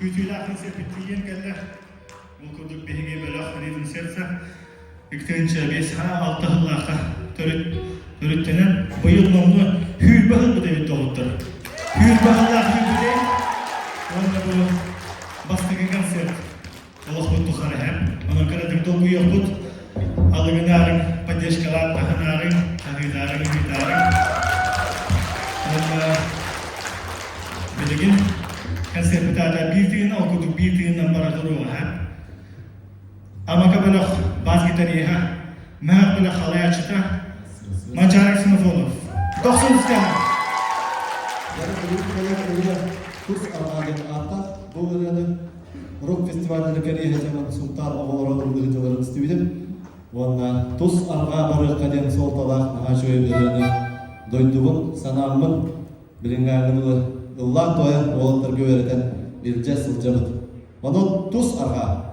Ütüler sepettiyen geldi. Bu kuduk behege belak rhythm serse. İktince beş ha altı hıllaka törüttenen bu yıl nomlu hür bahıl bu devlet oluttur. Hür bahıllar hür bu devlet. Onda bu bastığı konser. Allah bu tuharı hem. Ona kadar dolgu yok. Alıgınarın, paddeşkalar, tahanarın, tahidarın, hidarın. Bilgin, konser bitada bir tığına okuduk, bir tığından baradır o ha. Ama kabalak bas gitariye ha. Mehak bile halaya çıta. Mançarak sınıf olur. 90 sistem. Yani bu kurs armağanın artan bu ürünün rock festivalleri kariye hemen sultan avalara ürünlerin istedim. Valla tuz arga barı kadem soltala naha şöyle ürünü doyduğum sanamın bilinganlığı Allah doyan oğulları öğreten bir cesur cabıt. Valla tuz arga.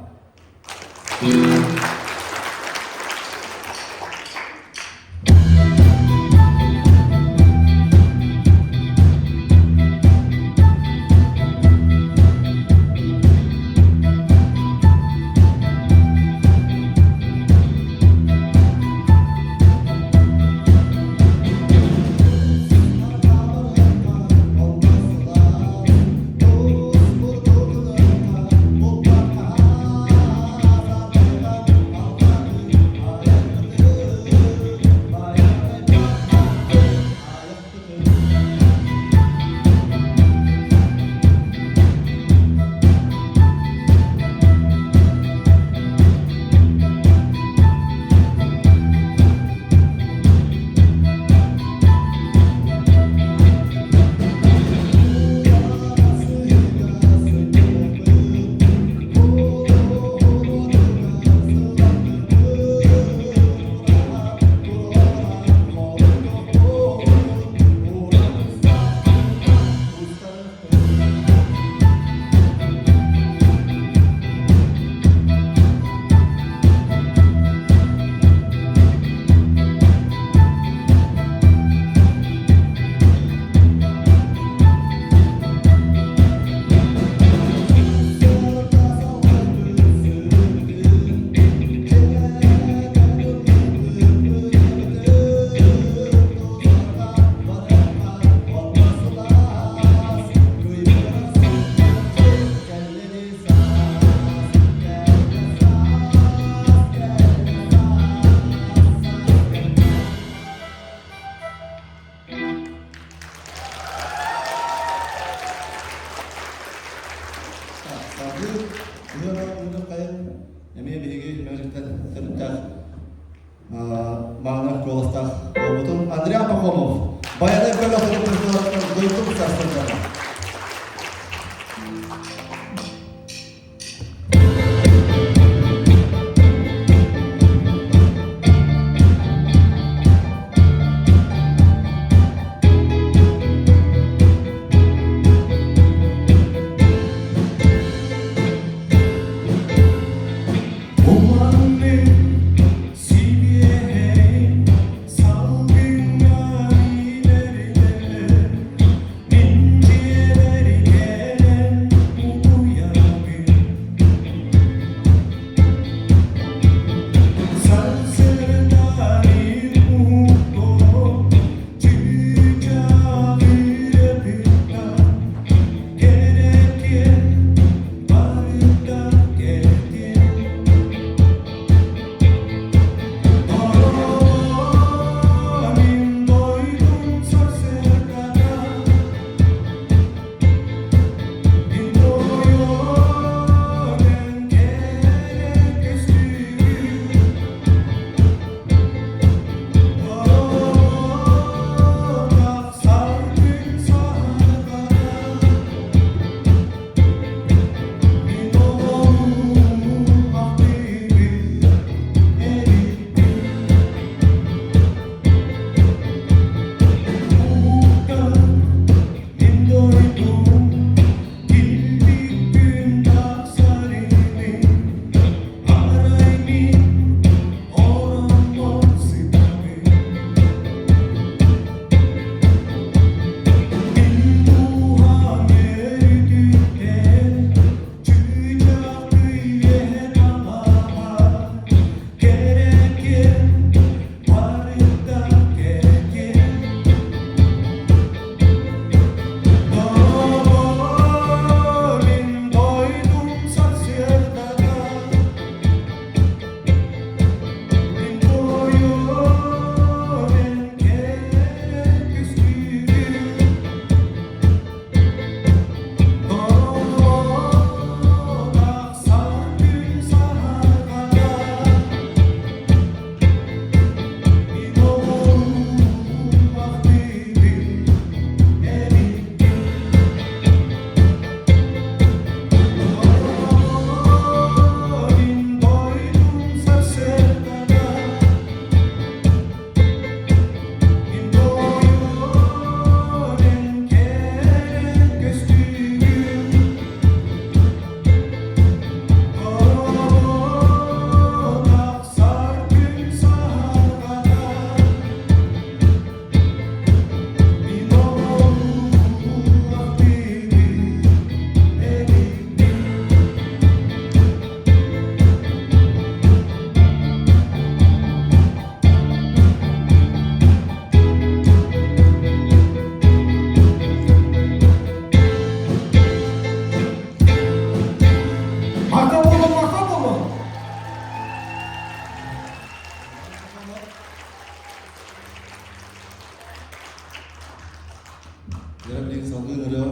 Yarablik salgınırı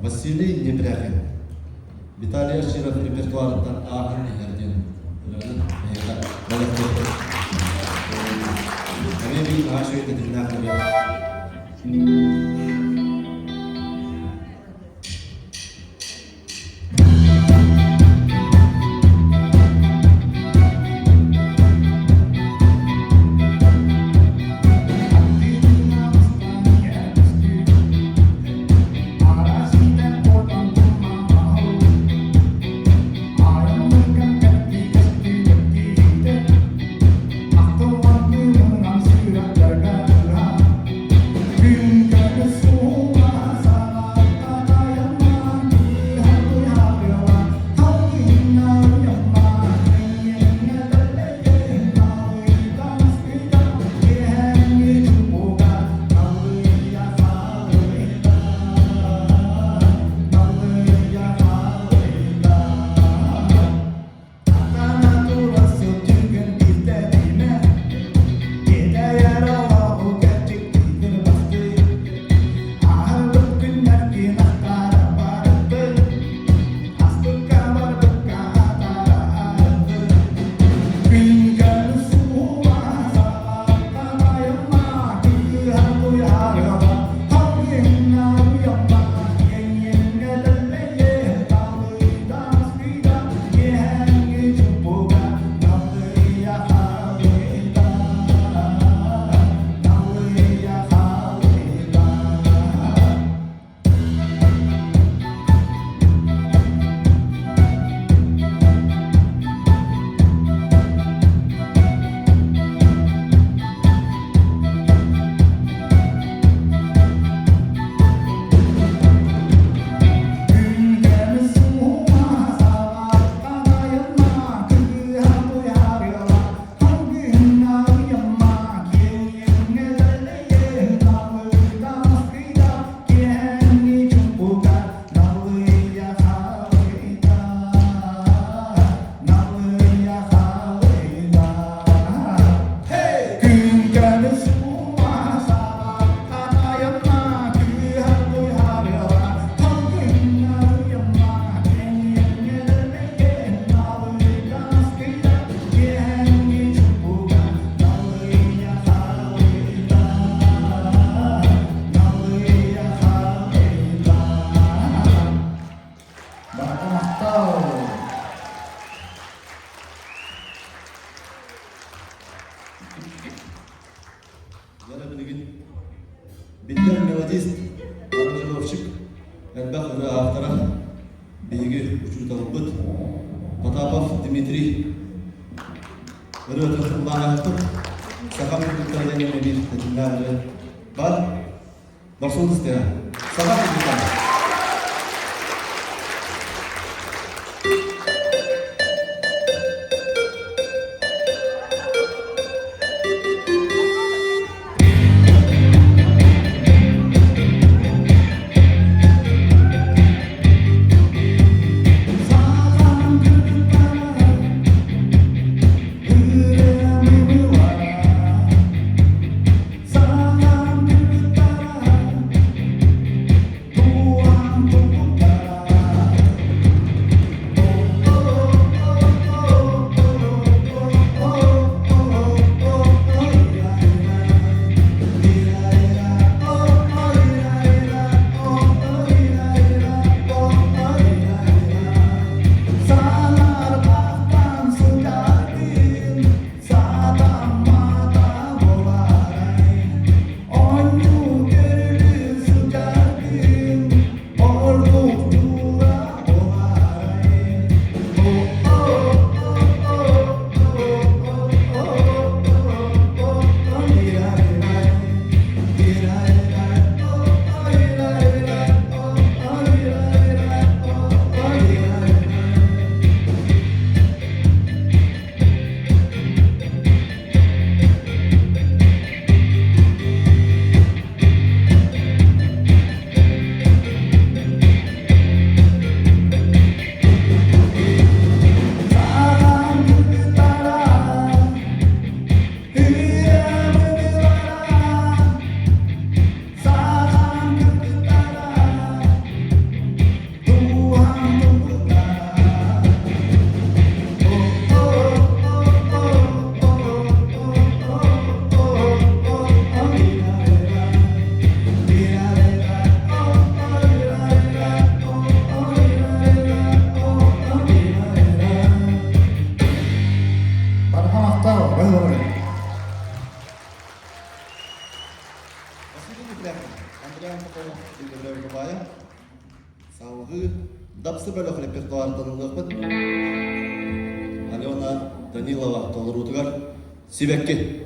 Vasili Nebrakin. Vitaliya Şiraf repertuarından ahır nehirden. Buranın meyaka balıkları. Kami bir aşık edilmekleri. Bitter melodist, aranжировщик, Эльбах автора, Беги Учуталбыт, Потапов Дмитрий, Рыдахуллах Ахтук, Сахам Кутарьян Мебир, Тадинар, Бад, Барсулдыстя, Сахам Кутарьян. Tua Дапсы бөлөк репертуардан Алена Данилова толырутугар Сибекки.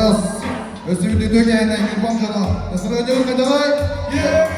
Раз. Özür dilerim, bir bomcada. Nasıl ödüyor kadar? Yeah.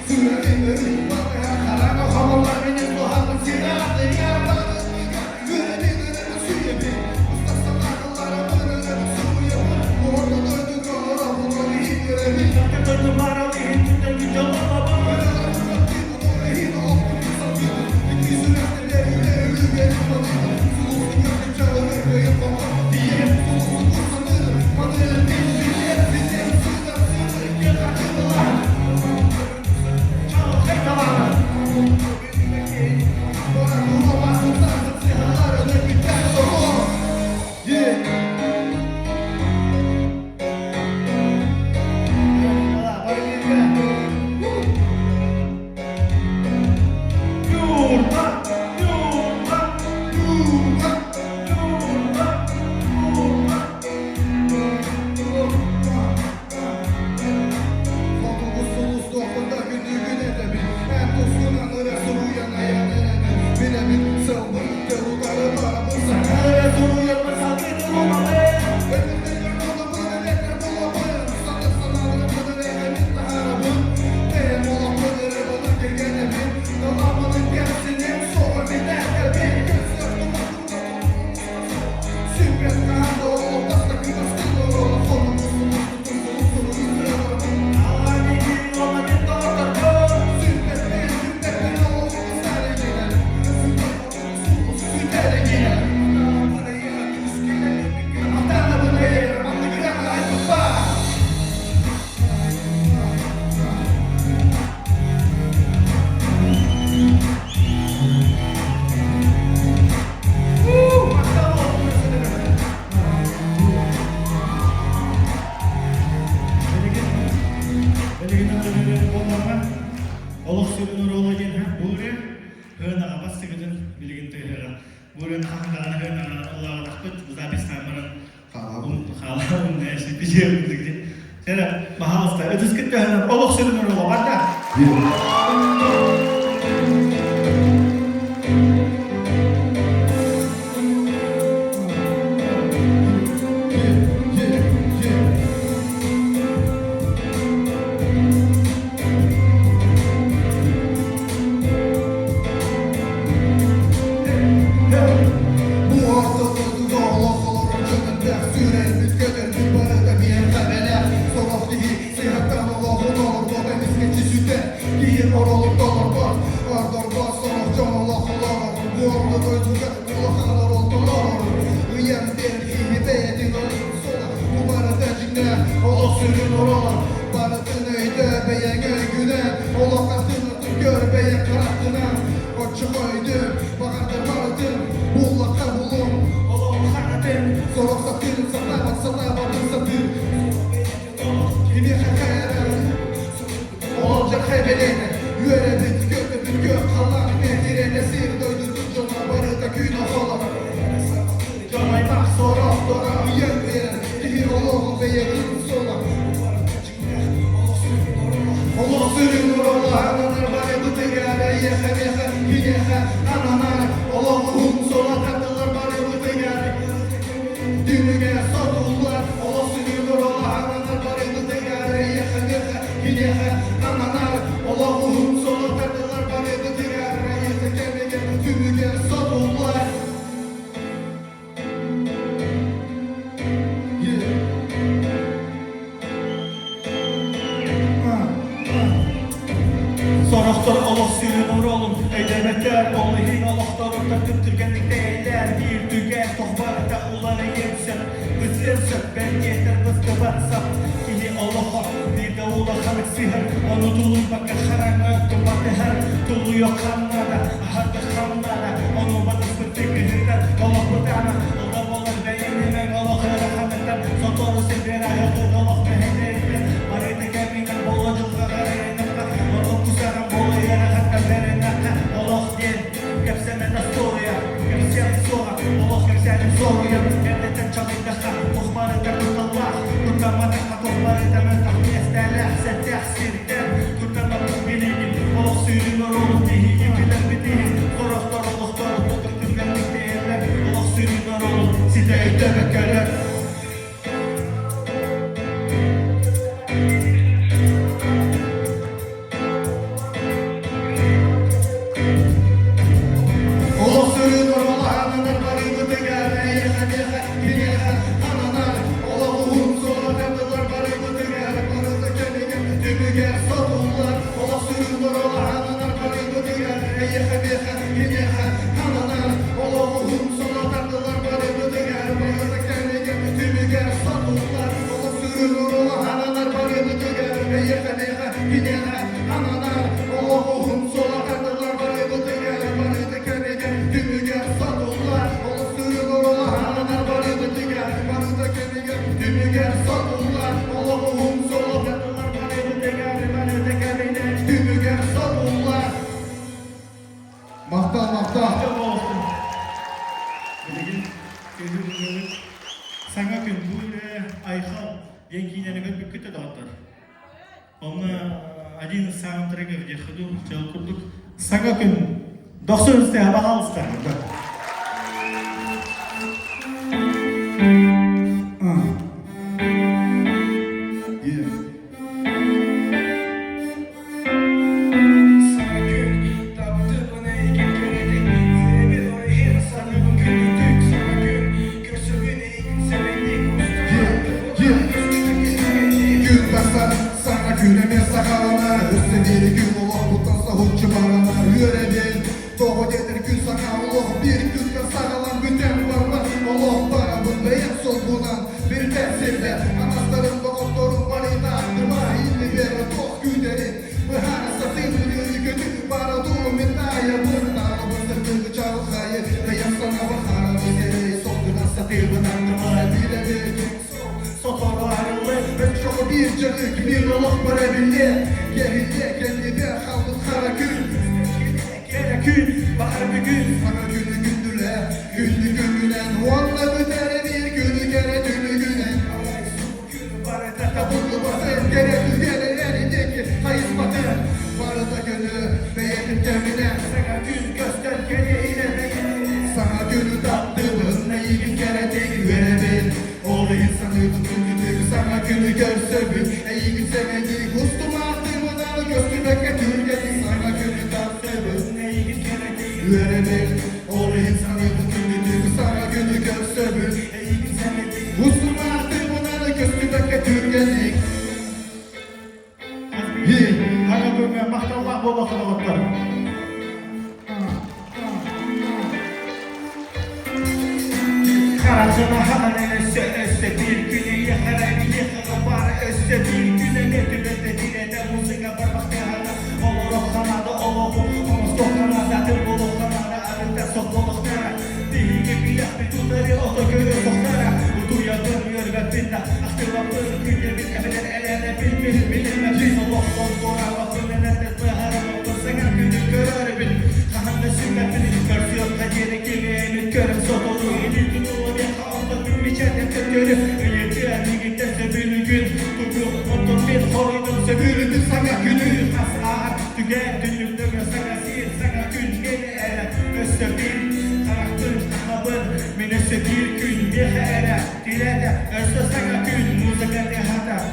Sürerek Olha Sana gün böyle ayhal yenkiğine bir kötü dağıtlar. Onu один саундтрек где ходу, çalkurduk. Sana gün 90 üstü hava halıstar. Sana günemin sakalına Üstleri gün olur Bundansa hutçu baralar Yüreğin Doğu gelir gün sakallı Bir gün sakalan bütün varlar Allah bana bunda en sol bulan Bir tesirle Anastarım doktorum var inandıma İlli verir çok güderi Bu hana satayım yürü kötü Bana doğum iddiaya bundan Bızdırdığı çağıl hayır Ve yasana bakara bizi Soktuğuna satayım inandıma Bile bir Sotoru ayrılı Ben çok bir canık bir oluk para bildi Geride kendide kaldı kara gün Kere gün bahar bir gün Sana günü gündüle Gündü gündülen Valla bütere bir günü kere günü güne Barata tabutlu basın Kere düzgene elindeki hayız batı Barata günü beğenip temine Sana gün göster kere ileride Sana günü tatlımın Ne iyi kere tek verebil Oğlu insanı tutucudur Sana günü görse bir iyi gün semedik Ustum attığımdan göstüme getirgedi Sana günü tatlımın Ne iyi gün kere tek verebil Oğlu insanı tutucudur Sana günü görse bir iyi gün semedik Ustum attığımdan göstüme getirgedi Hana görmeye mahtallah bu bakımalıklar. Karacana hana öste bir güne yıkaran yıkara var öste bir güne ne tübette dilede müziğe parmakta hana olur kanada olur omuz kanada tır olur kanada adeta sokuluklara dili gibi yaklı tutarı oto göre soktara uduya dönüyor ve binda aktivaptır günde bir kefeden elene bilmem biz Allah sonra bakın ne tıhara bakın sana günü görür bil kahanda sünnetini görsüyor kacere gibi görüm sokulu ili tutulu bir havada bir biçerde tırgörü Üyeti giderse bir gün tutup otun bir horudum sebürüdü sana günü Hasar tügetünlük dönüyor sana sihir sana gün geri ere Öste bir karaktır kahabın menese bir gün bir ere Dilede öste sana gün müzikerde hata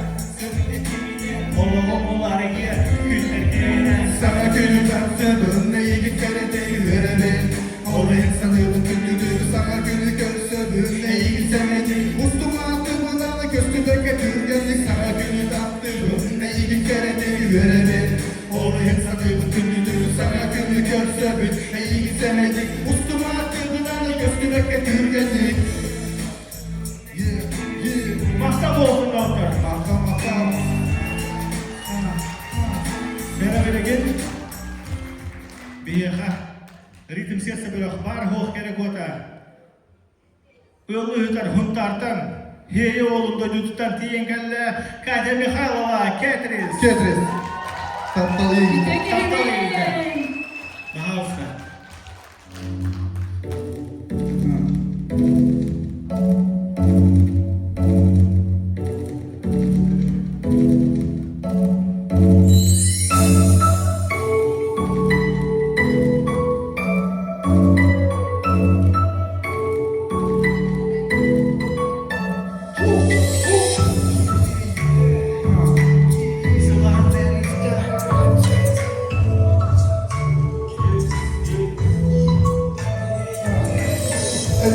Oğulları yer günler gene Sana günü tatlımın Ne iyi kere tek verebil Oğlu insanı tutucudur Sana günü görse bir Ne iyi semedik Ustum attığımdan göstüme getirgedi Sana günü tatlımın Ne iyi kere tek verebil Oğlu insanı tutucudur Sana günü görse bir Ne iyi semedik Ustum attığımdan göstüme getirgedi Mahtab olsun doktor. Makam Beraber gel. Biha. Ritim serse bir akbar hoş gerek ota. Yolu hüter huntartan. Heye oğlumda cütüten tiyengelle. Kadir Mikhailova, Ketris. Ketris Tatlı iyi Daha usta.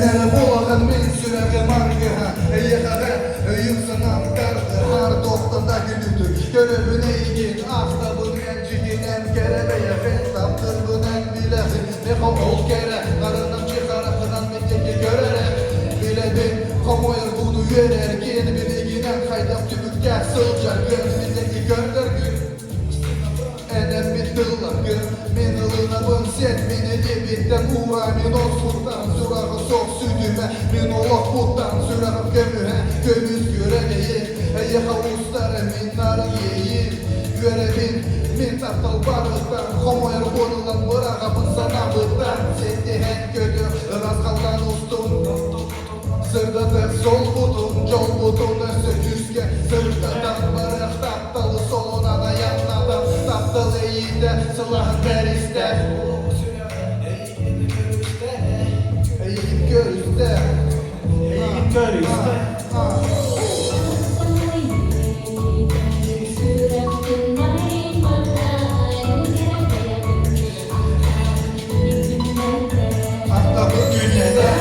Nere bolağın min sürəqi marqıha Yıqağı, yıqsınan qarqı Har toxtanda günüdür Görübün eygin, axtabın Ənciginen qərəbəyə Xəntapdır bunən biləxi Nexo ol kərə, qarından çıxarıqıdan Mitteki görərək Bilədin, komoyur bunu verer Gen biliginen xaydap tübükgə Sılcar gün, mitteki gördür gün Enem bittiler gün Min ılınabın sen Mini debitten uğra Min olsundan Zurağı sok sütüme Min olaq buttan Zurağım gömühe Gömüz göremeyin Eyeha ustarı Min narı yeyin Görebin Min taptal barıqtan Homoyer bonulan Bırağımın sana bıttan Sette hen kötü Razkaldan ustun Sırdadır sol butun, jol butun ösü Sırdadan barıq taptalı soluna da yanladan Taptalı iyide, sılahın beriste Eğip görüste Eğip görüste Hatta bugüne de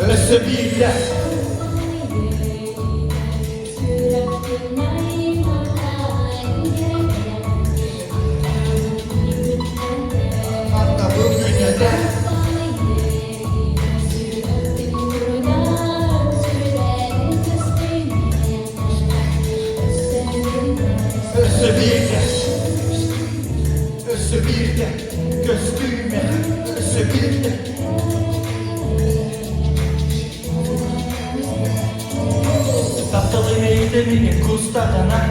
Ösü birle Hatta bugüne de Ösü birle Ösü birle Göstüğüme Ösü birle Taptalı neyde benim kustadana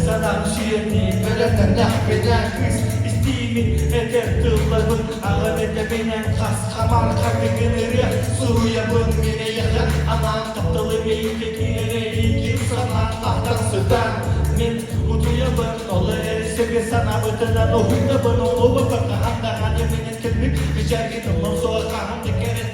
Sana şiirli Bölümden lahbeden kız İstiğimin eder tığlarım Ağır ede benen kas Kamal kalbigini Suya bun bine yakın Aman taptalı neyde gireyim Sana ahtan sıdan Min utuyabın Olu erisi bir sana Öteden ohundabın Olu babaka Handa hani benim kelbik Rica gidin Lan soğuk ahım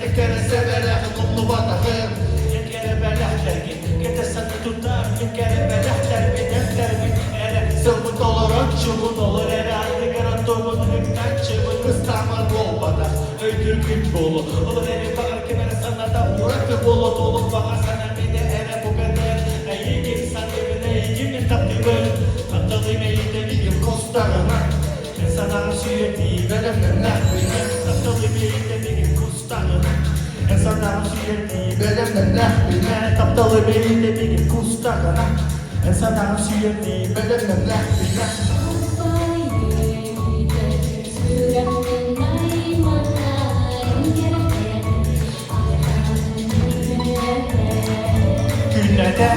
Tekere severe Mutlu batahım Tekere belahler git Gete sana tutar Tekere belahler benim derbi Ere sılbıt olur Çubun olur Ere aynı garan Doğun hükten çıbın Istamar bol bana Öydür gün bolu Olur ere bakar kemere sana da Uğraktı bolu dolu Bana sana beni ere bu kadar İyi sana beni iyi taptı Taptalı meyde bir gün kostarına Sana şiirli Belemden lahbine Taptalı meyde bir gün kostarına Sana şiirli Belemden lahbine Taptalı meyde bir gün kostarına Sana şiirli Belemden lahbine Güllede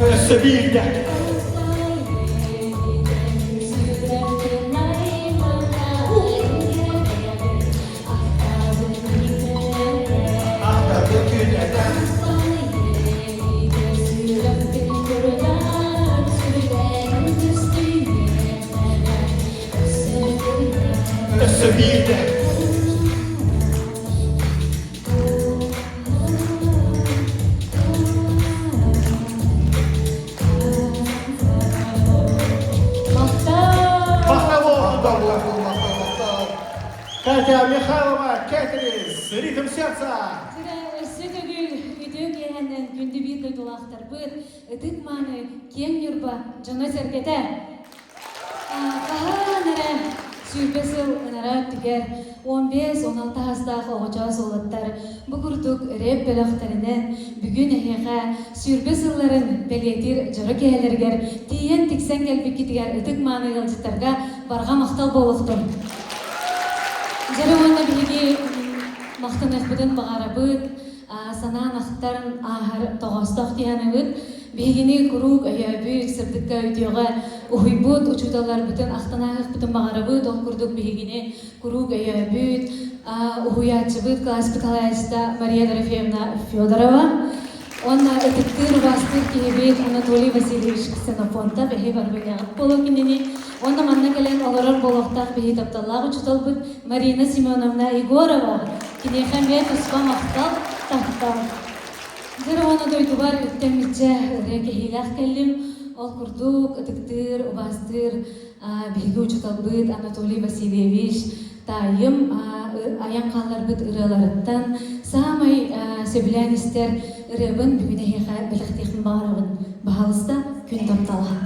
Ösü birle Ahda bugüneden Ösü birle Катя Михайлова, Кетрис, ритм сердца. Сөтөгүл үтөк яһандан күндү бир дойдулактар быт ытык маны кең юрба жана сергете. Каханара сүйбесил нара тигер 15-16 хастагы огоча солаттар бугурдук реп белахтарынан бүгүн эхеха сүйбесилларын белетир жара кеһелергер тиен тиксен келбик китигер ытык маны ялжыттарга барга мактал болуктум. Жарыгонна биги мактанах бүтүн багарабыт, санаан ахтарын ахар тогостох дияныбыт, бигини курук аябык сырдыкка үтөөгө ухуйбут учуталар бүтүн ахтанах бүтүн багарабыт, ол курдук бигини курук аябыт, ухуячыбыт класс-пыталайста Мария Дорофеевна Федорова. Онна этиктир бастыр киебит Анатолий Васильевич Ксенофонта бехи барбыгагат болокинини. Онна манна келен олорор болохтах бехи тапталлагы чуталбыт Марина Семеновна Егорова. Кинехан бе туспа мактал тахтал. Зера онна дойтубар үттемитче рекехилах келлим. Ол курдук этиктир бастыр бехи учуталбыт Анатолий Васильевич. Тайым аян қаларбыт ыраларыттан самай сөбіләністер ырыбын бүгіне хеға біліктехін бағарабын бағалыста күн таптала.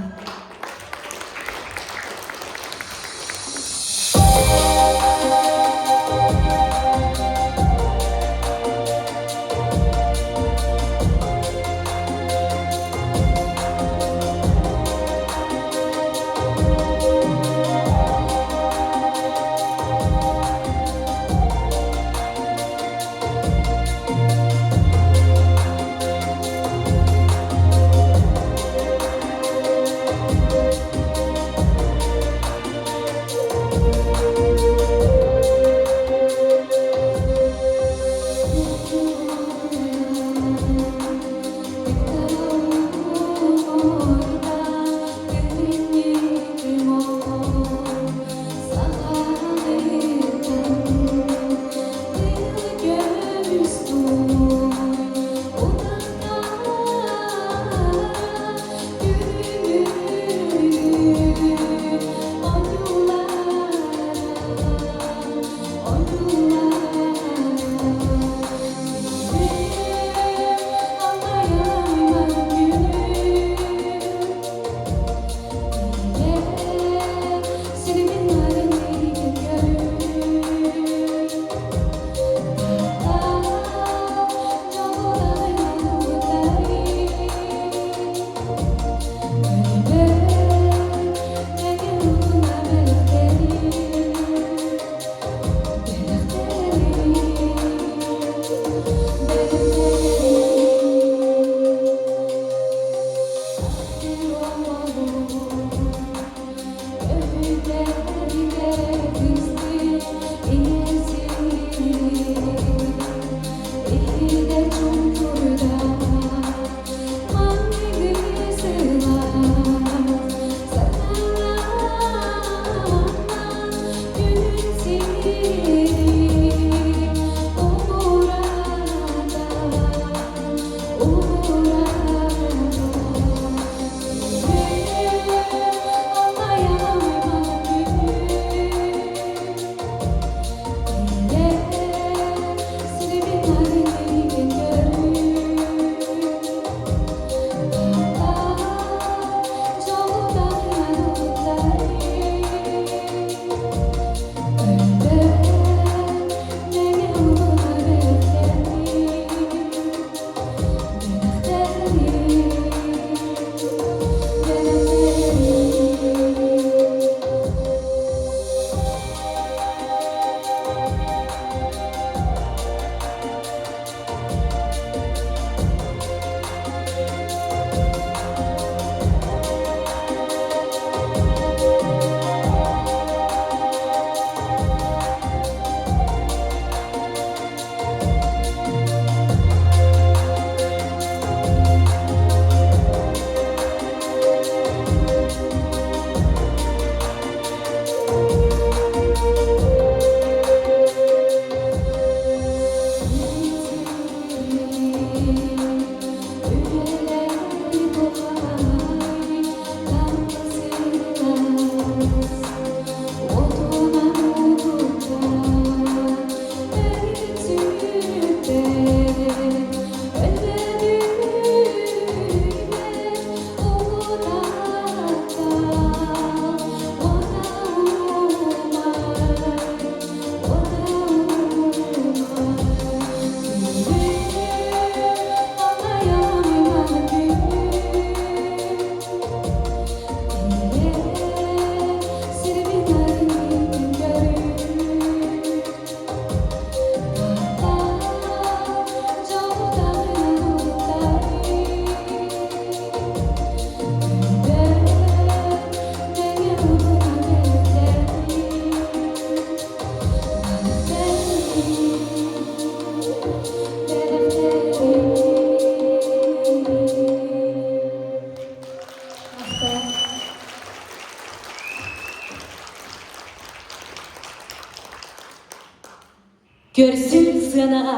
Көрсүн сынаға,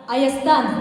Аястан.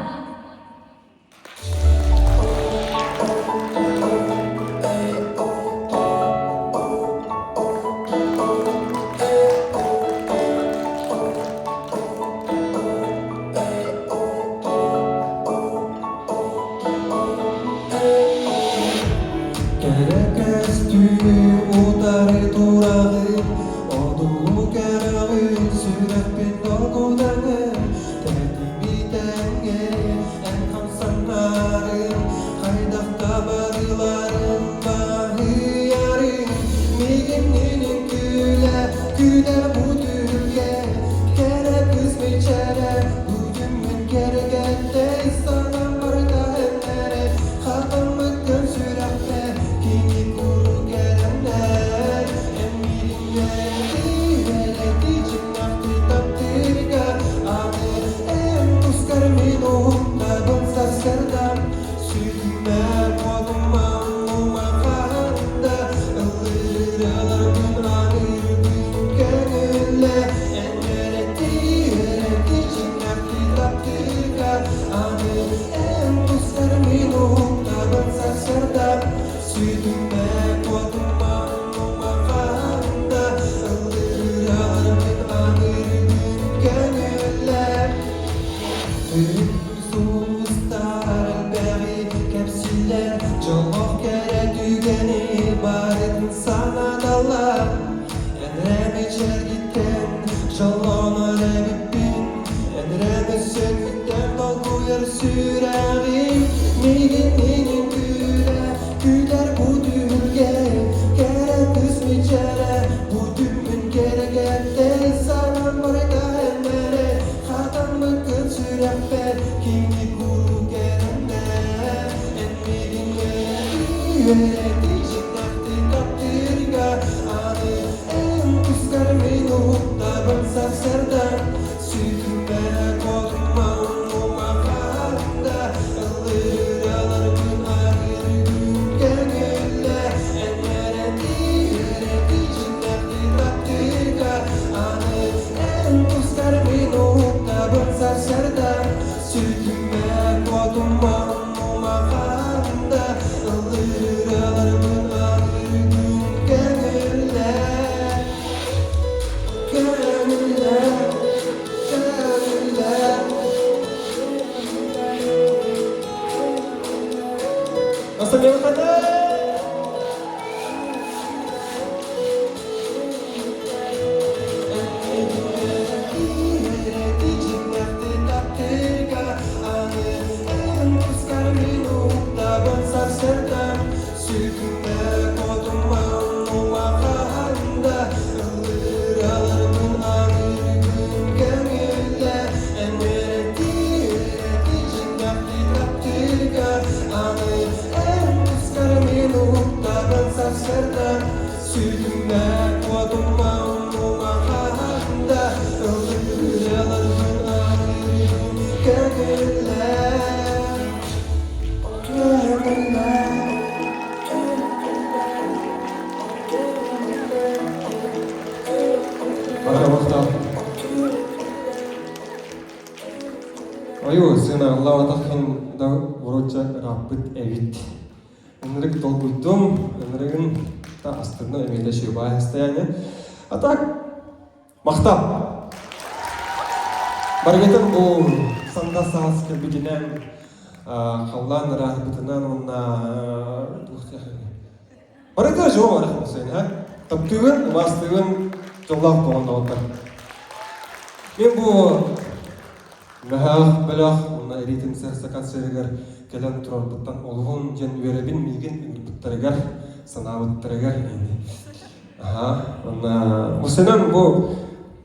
Аю, сына Аллах атахын да врача раббит эвит. Энрик толбуйтум, энригин та астырна эмеле шибай состояние. А так, мактап. Баргетен бу санда саас кебигинен халлан рахбитынан онна Баргетен жоо арахын сен, ха? Таптыгын, вастыгын жоллап тоғанда отыр. Мен бу Мәхәх бәләх, уна эритим сәрсәкәт сәргәр кәлән турар буттан олғын жен веребин миген буттаргар санавыттаргар инде. Уна усенан бу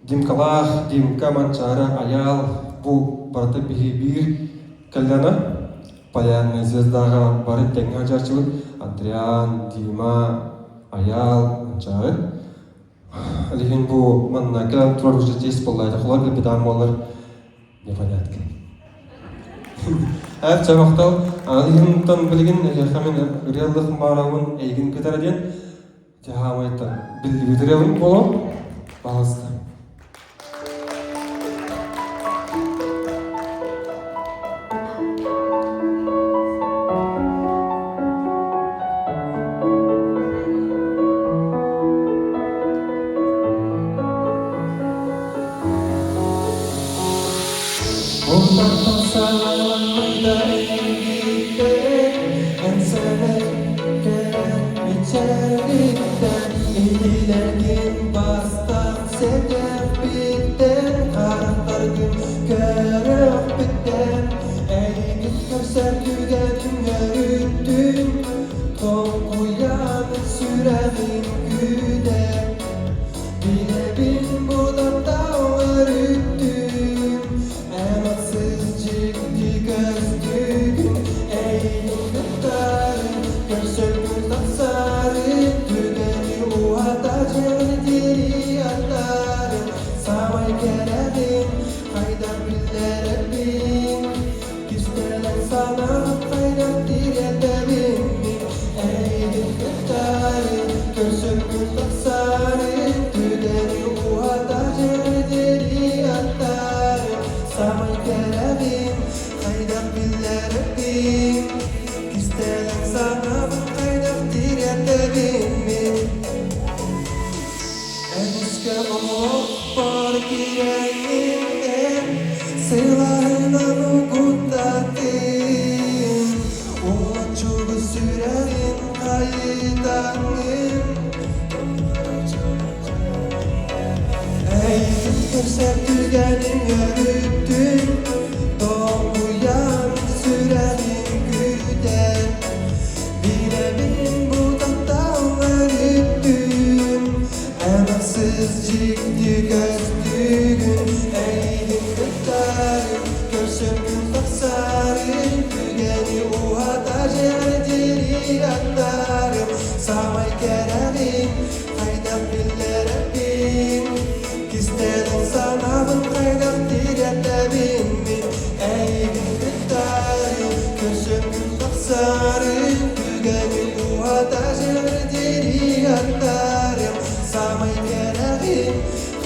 димкалах, димка манчара аял бу барта бихи бир кәләна паянны звездага бары тәңгә жарчыбыт Андриан, Дима, аял манчары. Леген бу манна кәлән турар уже жес боллайды. Хулар бил бедам болар. Непонятно. Әр чамақтал, алығынтан білген, әжәқамен реалдық барауын әйгін көтәрден, жағамайттан білді бітіревін болу, бағысты. Ondan sağlamayda elbette en sevekten içerikten İdilergin bastan sedef bitten Karaklar gün görüp bitten Eğilip köser gügedim yürüttüm Tom uyanık sürerim güde Bilebin buradan da örüttüm Emaksız ciddi gözlüğüm Eğilim gıktarım Görsöküm taksarım Tügeni uğada cevdiri atarım Samay kerevim Hayda billerim Gizlenen sana Hayda diretevim Eğilim gıktarım Görsöküm taksarım Tügeni uğada cevdiri atarım Samay kerevim Hayda billerim Gizlenen sana Hayda diretevim Eski olup var girelimden Sığlarından kutladım Uçuğu sürerim kayıdanım Eğitim körsek gülgenim yürüttüm Doğuyan sürerim güden Bilemin budaktan örüttüm Emaksız ciddi gözlüğüm Eğilim gıktarım Görsöküm taksarım Tügeni uğada cerdiri atarım Samay kerevim Hayda billerim Gizlenen sanavın Hayda diretevim Eğilim gıktarım Görsöküm taksarım Tügeni uğada cerdiri atarım Samay kerevim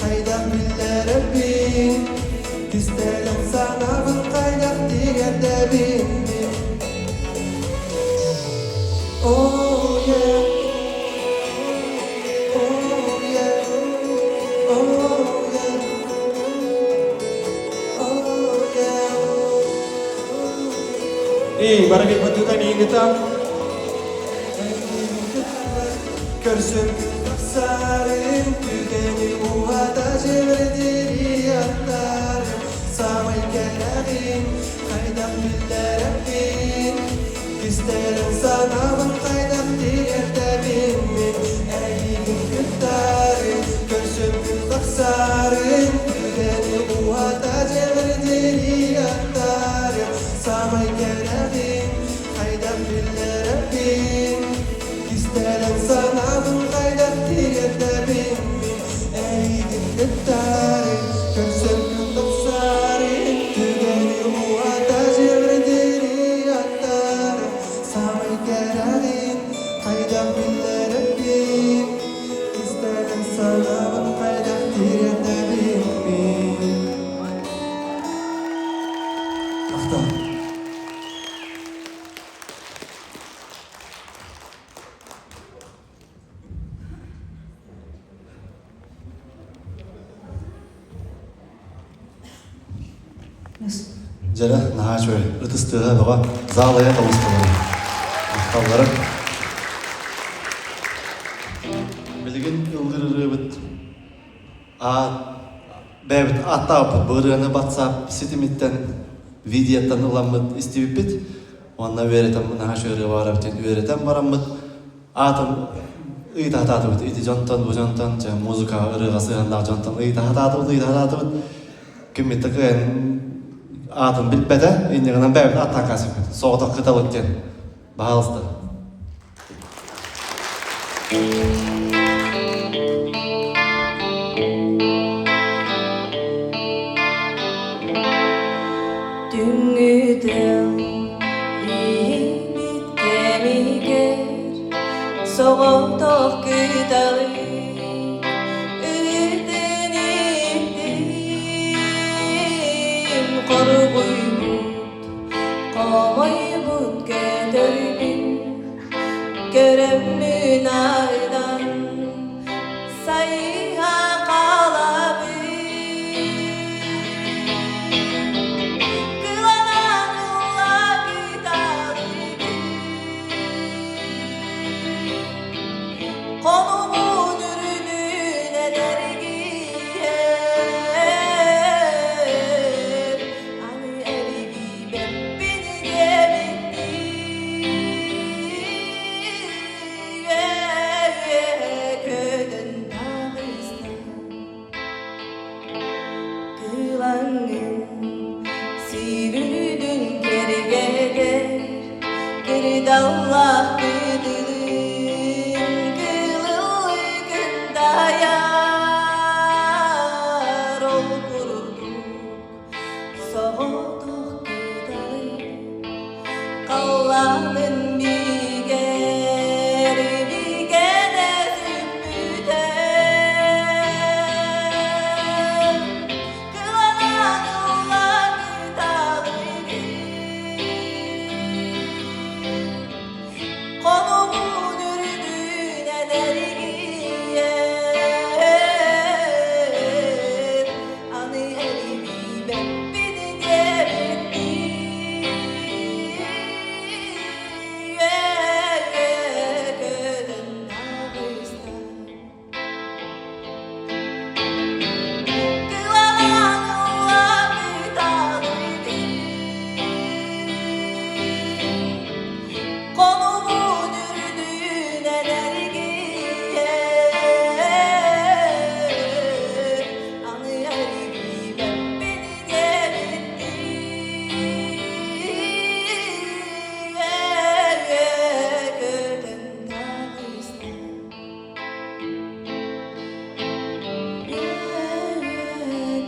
Hayda billerim Gizlenen sanavın Hayda diretevim Oh yeah Oh yeah Oh yeah Oh yeah Nih, barang kebutuhan ini kita Görsöküm taksarım Tügeni uğada cevdiri atarım Samay kerevim Hayda billerim Gizlenen sanavın Hayda diretevim Eğilim gıktarım Görsöküm taksarım Tügeni uğada cevdiri atarım Samay kerevim Hayda billerim Gizlenen sanavın Hayda diretevim Eğilim gıktarım Görsöküm taksarım Tügeni uğada cevdiri atarım Samay kerevim Hayda billerim Gizlenen sanavın Hayda diretevim Ahtar Jere naha şöyle ıtıstığı baba zalaya kavuştular. Ahtalları. Bilgin yıldırırı bit. Bebit atta bırığını WhatsApp sitemitten videodan ulanmıt isteyip bit. Onunla veretem naha şöyle var biten veretem varamıt. Atım ıyta hatatı bit. İti jontan bu jontan muzika ırıgası handa jontan ıyta hatatı bit. Kümmitte kıyan Atın bilbede, indiğinden bebet attan kasip. Soğuda kıta ötken. Bahalısdı. Düngüdüm iyi bitkeniger Soğuda kıta Komaybut gederbin Göremmin aydan Sayha kalabin Allah bilin kılığın dayar ol kuruduk soğuduk gidelim Kallanın bir geri bir gene zümbüden Kılanan ulan konumun ürdüğüne dergiyer Anı elimi bebbini gerekti Göden ağızdan Kılanan ulan konumun ürdüğüne dergiyer Anı elimi bebbini gerekti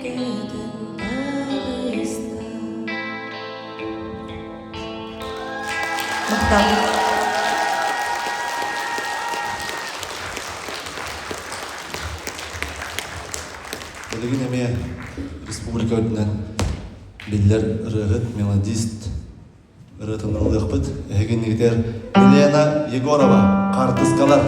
Göden ağızdan Maqtau. Belegi neme республика өтінен беллер рығыт мелодист рытынылық бұд. Әгенігдер Елена Егорова, қартысқалар.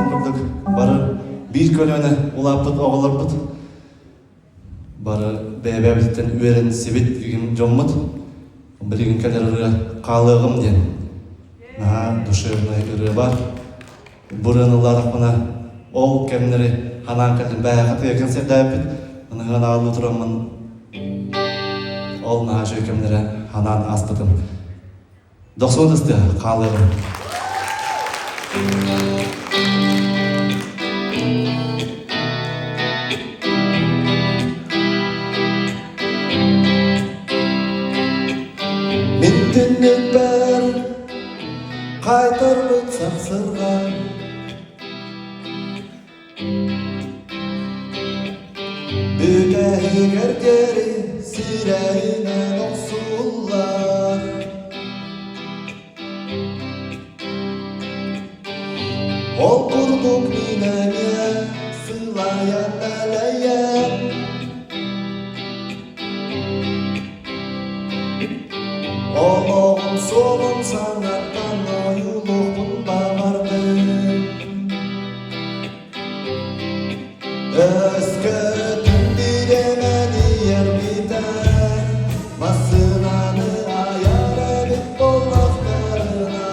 kırdık. Barı bir kölöne ulapıt oğulurput. Barı bebe bitten üeren sibit gün jommut. Bir gün keler kalığım diyen. Naha duşevnay ırı var. Buranılar bana ol kemleri hanan kalın bayağı yakın sevdayıpıt. Anıgan ağlı turamın ol naha şu kemleri hanan aspıtın. 90 ısты kalığım. Mintinlik ber kaytarlık saksırgan Bütehi gergeri sireyine noksullar Oturduk nineye sılayan eleye Oğlum solum sanattan oyuluğun bağırdı Özgötün diremeni yer biter Masınanı ayar edip bollaklarına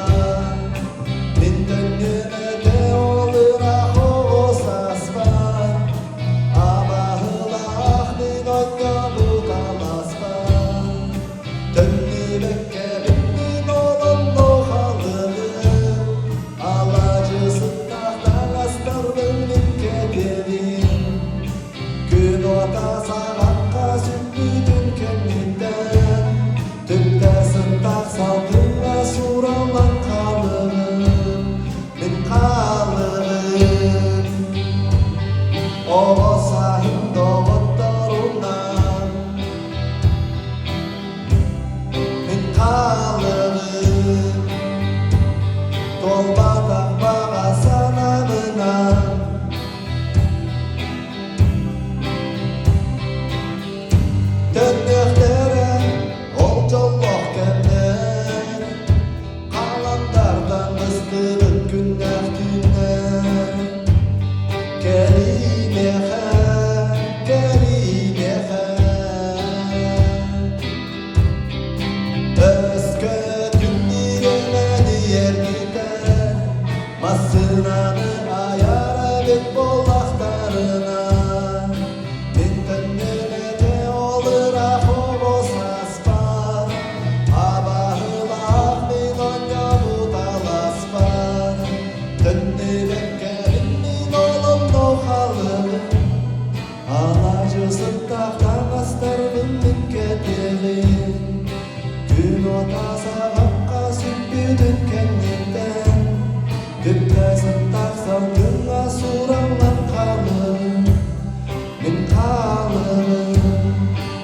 Min döndüğüne de olur ah o sasvar Abahılak min oyna bu kalasvar Dönni bekkerin oğlum doğalığım Alacısın tahtan astardım min kederim Gün orta sağakka sütlüdün kendinden Tüptesin tak saldırma suralan kalığım Min kalığım O sahim doğutlarından Min kalığım Dolbadak bağa sanamına Döndükleri ol jolloq kemler Kalandardan kızdırıp günler tünler Kerimehe, kerimehe Özgötün diremeni yer gider Masınanı ayar edip bollaklarına Min döndüğüne de olur ah o sasvar Abahılak min onya bu talasvar Döndü bekkerin min oğlum doğalığım Alacısın tahtan astar min kederim Gün orta sağakka sütlüdün kendinden Düptesin taksan gün asuranlan kalığım Min kalığım,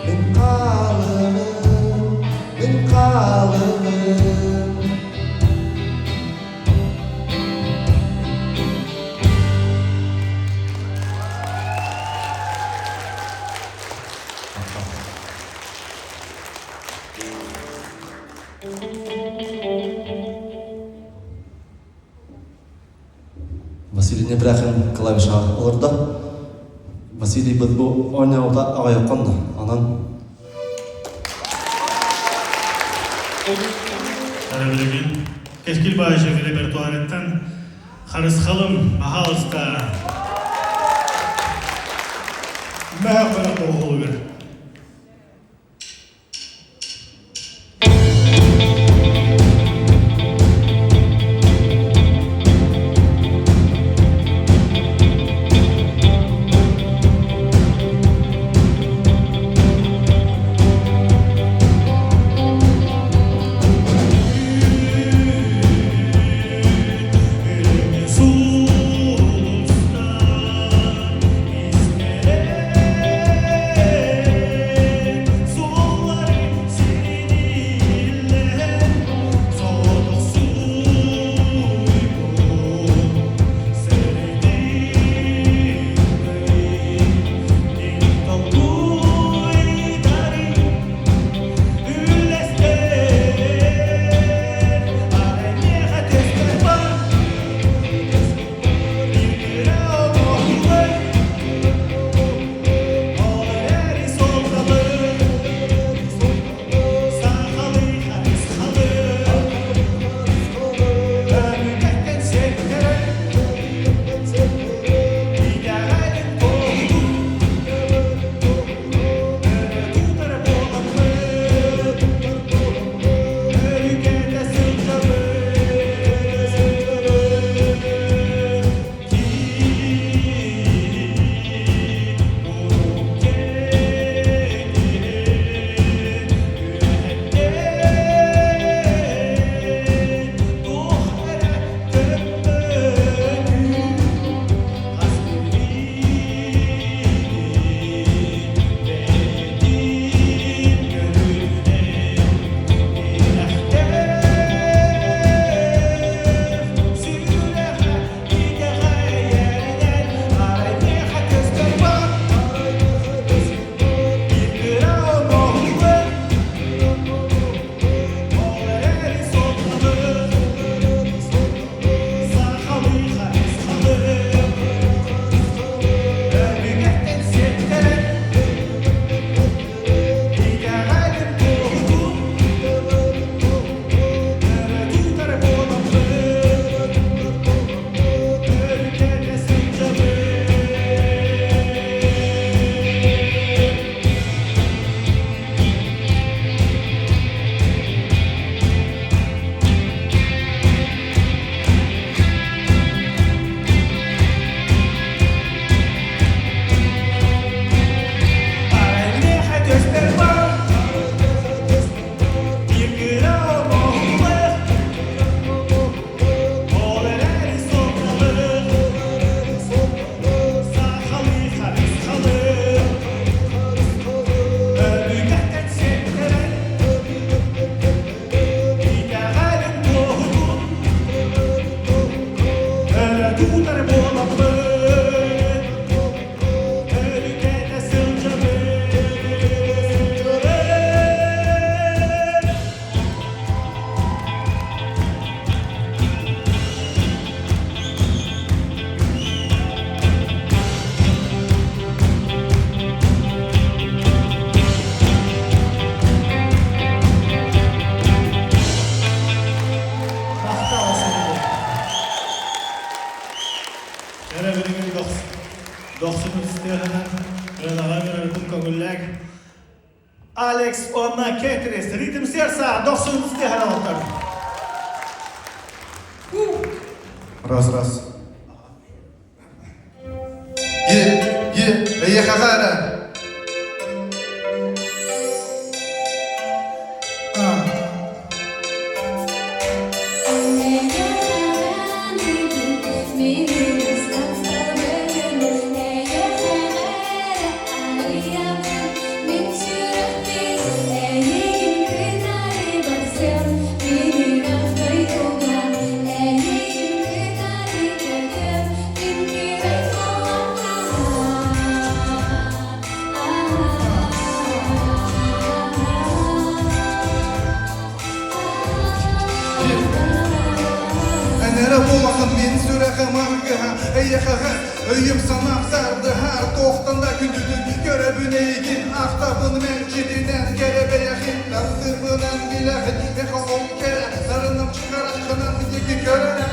min kalığım, min kalığım Василий Небрахин клавиша olurdu. Василий biz bu oynauda ağayokkandı. Anan Arabilgin Keskil Bağışev repertuaretten Harız Halım Bahalsta Mağfara doğulu bir Sultan İzmir'e Yara benim doksun istiyorlar. Rınağa göre bu kabulleg. Alex Onna Ketris, ritim sersa doksun istiyorlar otur. Раз. Eye kakara. Min sürəxəm arqıha, eyəxəxə, öyüm sanaq sardı hər toxtanda gündüdün görəbün eygin, axtabın mərcidinən gərəbə yaxın, dəstırmınən biləxin, exa ol kərə, sarınım çıxar axınan yeki görərə,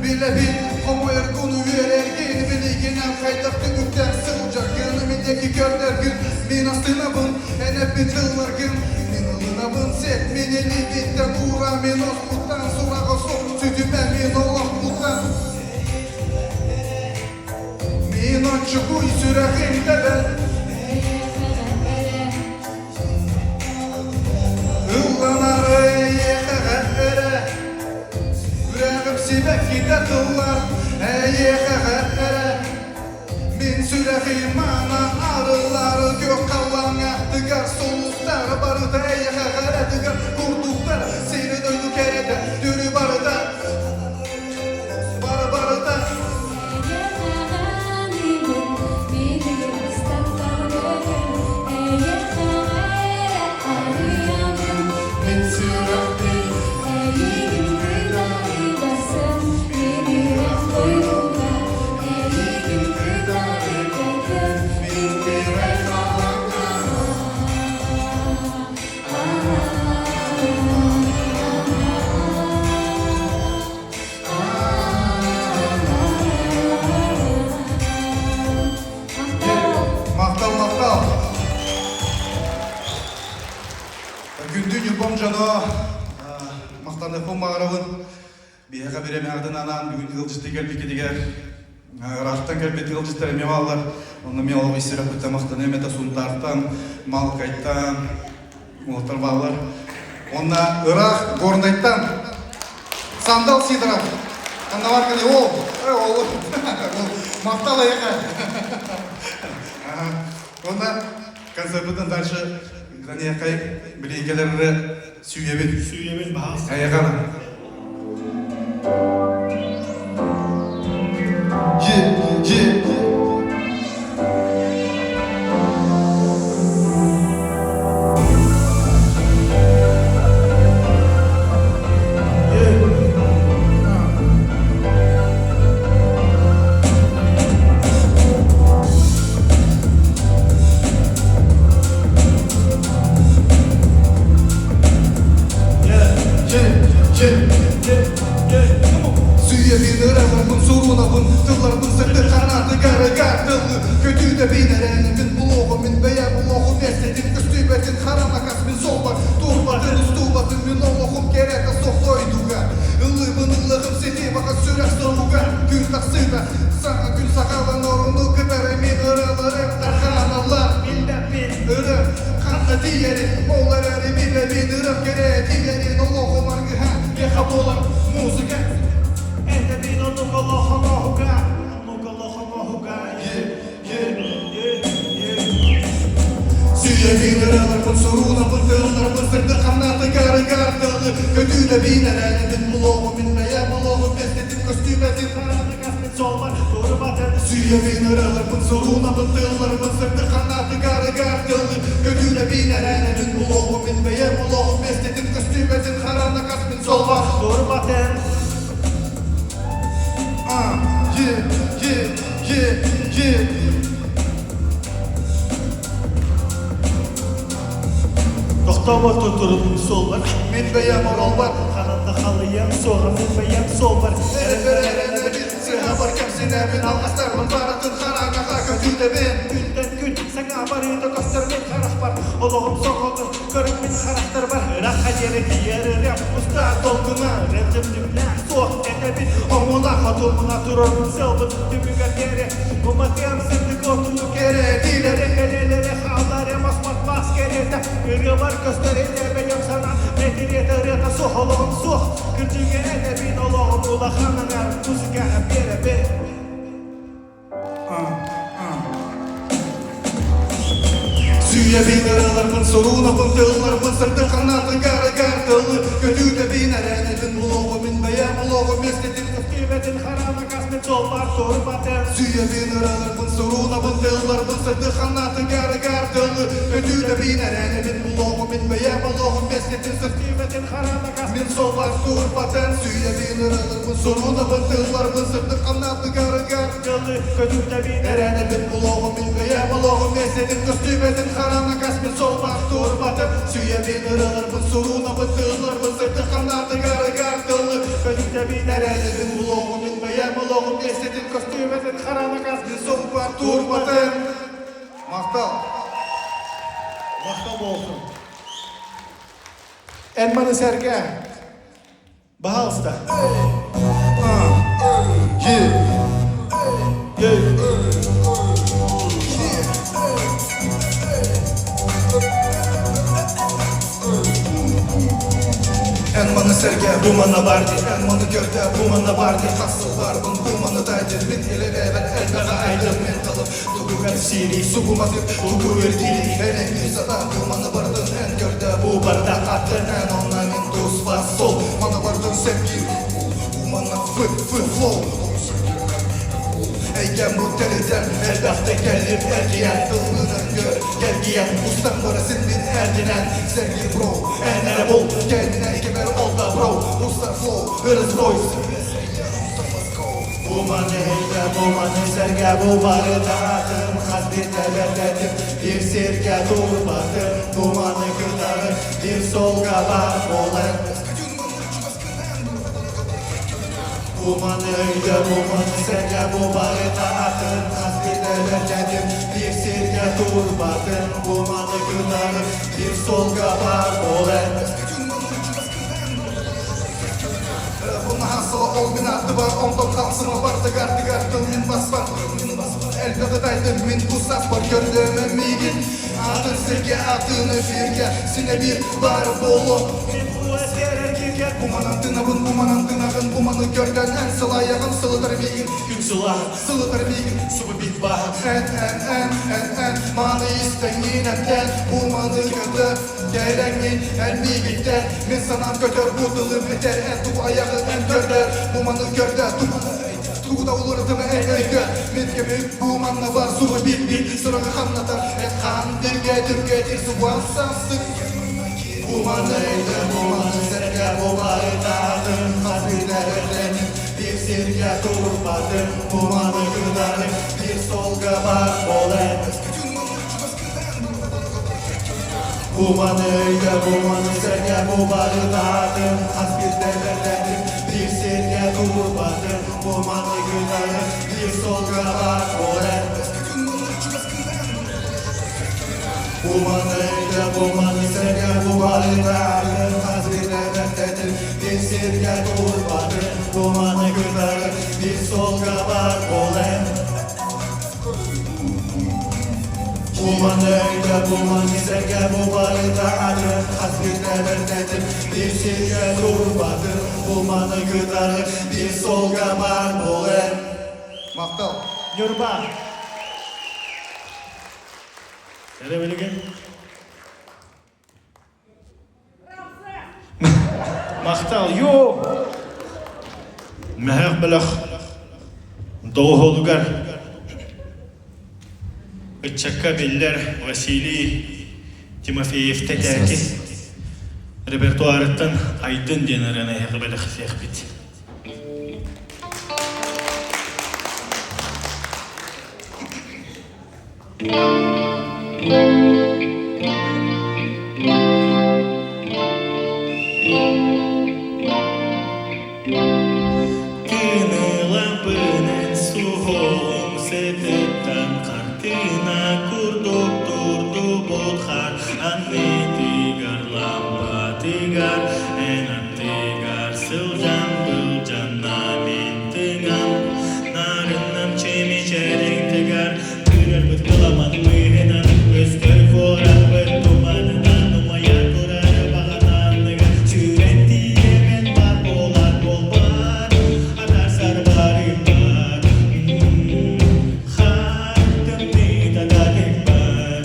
bilə bil, homoyer qunu verərgin, biliginem xaydaqdı ükdən sılcaq, günümündeki görlərgün, min astınabın, ənəb bitıllargın, min ılınabın set, min eli bitdən uğra, min osmutdan surağa sok, sütümə min olaq mutdan. Min açıqıy sürəximdə ben, Illanar eyəxəxərə, ürəğim sibəkkidə tıllar, eyəxəxərə, min sürəxim ana arıları gök qallan əhdiqar, soluslar barıda eyəxəxərə dıqar, qurduqlar, seyri döydü kərədə, dürü barıda, barıda. Gündün yılbom jano, maqtanı mağarağın biyaga bereme ardın anan bugün yılcıtı gelbeki diger, rahattan gelbeti yılcıtlar emevallar, onu meyalғы isirap öte maqtanı emete suntartan, mal kaytan, muhtar bağlar, ona ıraq gorndaytan, sandal sidrak, ona var ki o, maqtal ayaqa. Ona konservden дальше Graniyakay bilgileri süyebil bahas. Ayakana. Süyebil ırağımın sorunabın, tıllarımın sırtı kanatı garıgardılı, kötüde binerenimin buloğumin veya buloğum esnetin, üstübetin haranakas min solbar, turbatın üstübatın min oğuğum gerek soğloyduga, ılımın ılığım seti vakat sürek soğuga, gün taksıyla, sana gün sakalan orunu kıpere min ırılarım, tarhanalar, bilmem bin ırım, kanlı diyeri, oğlar eri bile bin ırım gere, diyerin oğuğum argıha, yeha bolar, muzika, Ente bin onuk Allahuka. Süyebil ırağımın sorunabın, tığlarımın sırtı kanatı garıgardılı, kötüde binerenimin buloğumin veya buloğum esnetin, üstübetin haranakas min solbar, turbatın. Süyebil ırağımın sorunabın, tığlarımın sırtı kanatı garıgardılı, kötüde binerenimin buloğumin veya buloğum esnetin, üstübetin haranakas min solbar, Turbatın. Toxtava tuturum sol var. Min beyem olbar, Kanatda xalıyam soğan min beyem sol var. ere bir sıha var kapsine Min alqaslarımın baratın xaraqaqa kötüde ben Günden gün sana barıydı göstermek xaraq var. Oloğum soğudu, görüp min xaraqtar var. Raqa gerek yerirem, usta dolguna. Rejimlimle soğuk edebin. Omuna hatumuna dururun selvin. Tümüge geri, umatiyam sırdık ortunu kere. Dilere, elelere, xağları masmak maskerede. Yürü var gösteride benim sana. Medeniyete reta soğuk, oloğum soğuk. Kırcıge edebin, oloğum ulağanına. Müzika bere be. Süye binarlarımın sorunapın tığlarımın sırtı kanatı gara gartılı Kötüde biner enedin buloğumin beyan buloğum estetin Kıymetin harama kasmet sol var sorbatın. Süye binarlarımın sorunapın tığlarımın sırtı kanatı gara gartılı Kötüde biner enedin buloğumin beyan buloğum estetin Kıymetin harama kasmet Min sol var sorbatın Süye binarlarımın sorunapın tığlarımın sırtı kanatı gara gartılı kötüde bir Erenedin buloğumin beyan buloğum estetin Köstümetin harama kasmet sol var sorbatın Süye binarlarımın sorunapın tığlarımın sırtı kanatı gara gartılı kötüde bir Erenedin buloğumin beyan buloğum estetin Kıymetin harama kasmet Min sol var sorbatın Maqtal Maqtal olsun. Elmanı serge. Bahalsta. Elmanı serge dumanı vardı Elmanı gölde dumanı vardı Hasıl varbın dumanı daydı Bin ileri evvel elbega aydın mentalım Tugu ver siri sugu matif Tugu ver dili Hele yüzada dumanı vardın En gölde bu barda attın En ona min tuz var sol Mana vardın sevgi Umana fı flow Eygen bu teliden Eldafta gelir ergiyen Dılgının gör gelgiyen Ustan barasın bin erdinen Sevgi bro enere bol Kendine kemer ol da bro Usta flow hırız voice Umanı heyde, umanı serge, bu barı dağıtım. Hasbite verledim, bir sirke durmadım. Umanı gıdarım, bir solga var olan. Umanı heyde, umanı serge, bu barı dağıtım. Hasbite verledim, bir sirke durmadım. Umanı gıdarım, bir solga var olan. Buna hasıla ol min adı var Ondan kalsıma var da gardı gardı min bas var Elbette daydım min kusas var Gördüğüm migin Adın sirke adını firge Sine bir var bolu Bu eser erkek, Bumanan tınavın bumanan tınavın Bumanı görden en sıla yakın Sılıdır migin gün sular. Sılıdır migin Subu bit bahar. En Manı isten yine gel Bumanı götür Gereğin el migitten Min sanan götür bu dılı biter En tuğ ayağı en gönder Bumanı görde Tuğda olur dıma en öykü Min gibi bumanı var Subu bit Sırağı kanlatar En kan dirgedir Suvan sansın Umanıydı, umanı serge, bu barı dağıtım. Hasbite verledim, bir sirke durmadım. Umanı gıdarım, bir solga var olan. Umanıydı, umanı serge, bu barı dağıtım. Hasbite verledim, bir sirke durmadım. Umanı gıdarım, bir solga var olan. Umanıydı, umanı serge, bu barı dağıtım. Hasbite verledim, bir sirke durmadım. Umanı gıdarım, bir solga var olan. Umanıydı, umanı serge, bu barı dağıtım. Hasbite verledim, bir sirke durmadım. Umanı gıdarım, bir solga var olan. Maqtal Yorba. Nereye böyle gel? Maqtal yok. Mehak belak. Doğu holugar. Içakka biller Vasili Timofeyev teteki. Repertuarıttan aydın denirene yakıbelak seyakbit. Kınılan bının suhu сететтен картина курдук турду ботхар анни тигар ламба тигар энан тигар сылжан былжан намин тыгам нарыннам чемичерин тигар күрер бүт кыламан мыйнан көздөр форат бөт туманынан умая турар багананныгар сүретти емен бар болар болбар адар сарбарым бар хаттымны тададым бар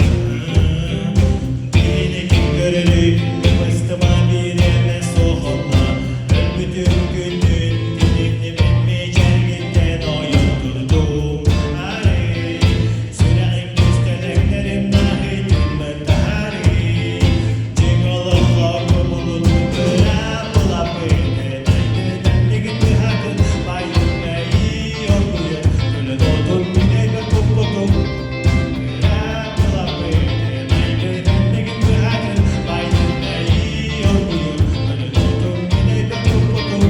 денеги көрелі мыстыма биреме соғылма бүтін күнін динекне менме жәргеттен ойын тұрдым арей сүрәғим көстәләңдерім нағитымы тахари жеңолоға көміліп күтіра бұлапыны дәндігін бұхатын байын мәйі оргуя күлін отын мінегі күппұтым күтіра бұлапыны дәндігін бұхатын байын мәйі оргуя күлін отын мінегі күппұтым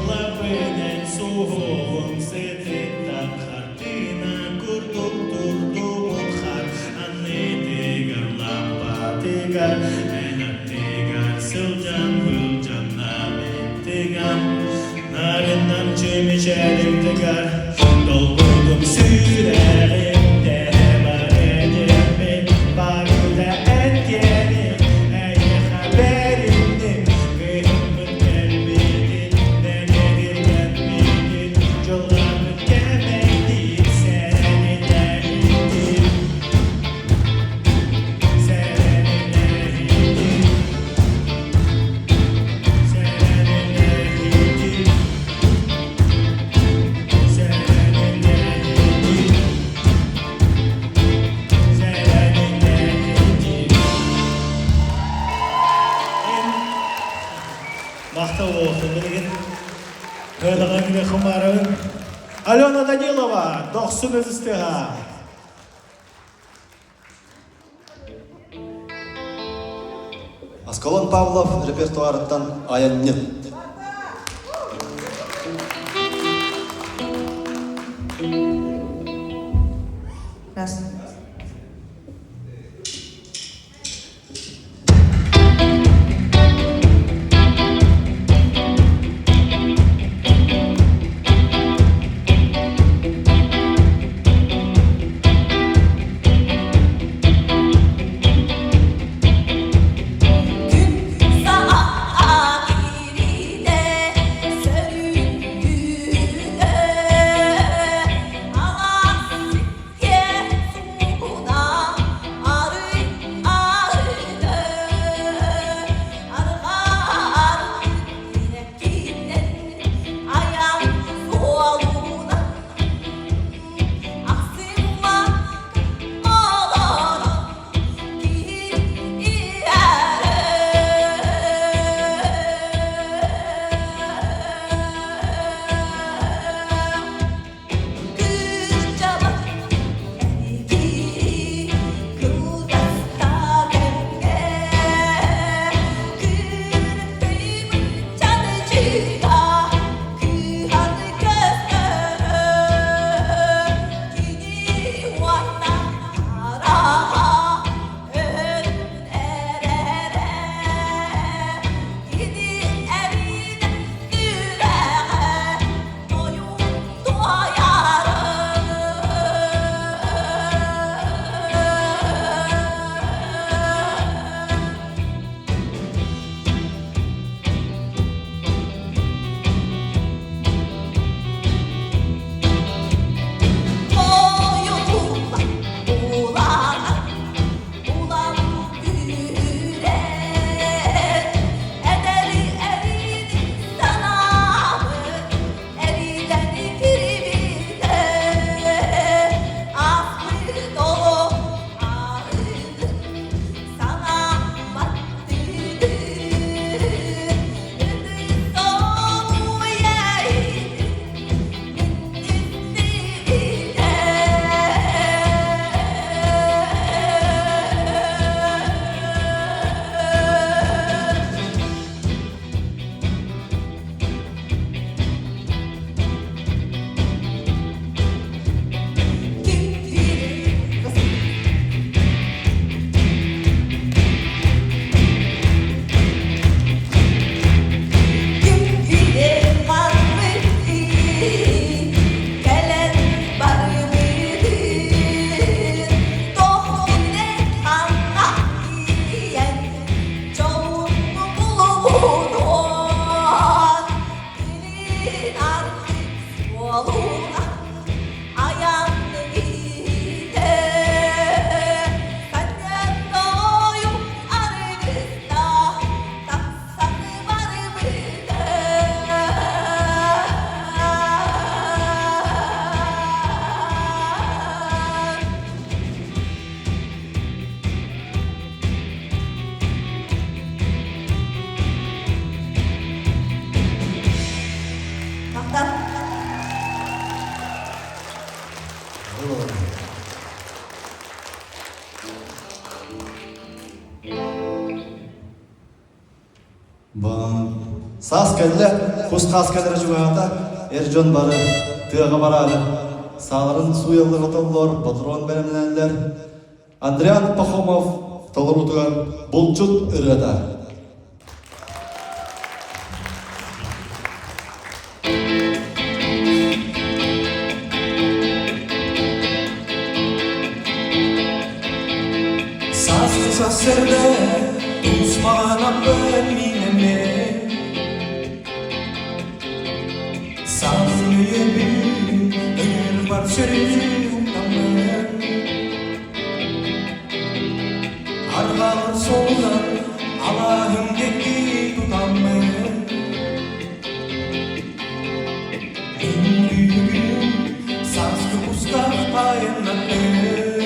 Лапенен суғын сететтен картина күрдік тұрды бұтхар анны тигар ламба тигар әнат тигар сылжан бұлжан намин тигам нарыннан чемешерин тигар долгудum сүрәгімде бар edemmin bagıda etkeni әйе хаберинdim кыйммын келбедin дәнегирген мидin жолдан өткәмәйдin сәрәнин әйдin сәрәнин әйдin сәрәнин әйдin сәрәнин әйдin сәрәнин әйдin Мақтау болсын білген қылыға келе құмарын Алена Данилова, доқсымыз істіға. Аскалон Павлов репертуарыттан аянны. Раз. Gün saat birinde sönüyor. Alas ye Saz kelle, kus kas kellere jugata, Erjon bары, tığga barады. Sağların su yıllığı otollor, patron belemlenler. Andrian Pahomov, tolur utugan, bulçut ırıda. Sazlı sazlarda Uzmanam ben mineme Sazlı yebi Ömür var şerifimden Argalar soldan Allah'ımdaki tutamı En büyüğüm Sazlı ustav ayınlanır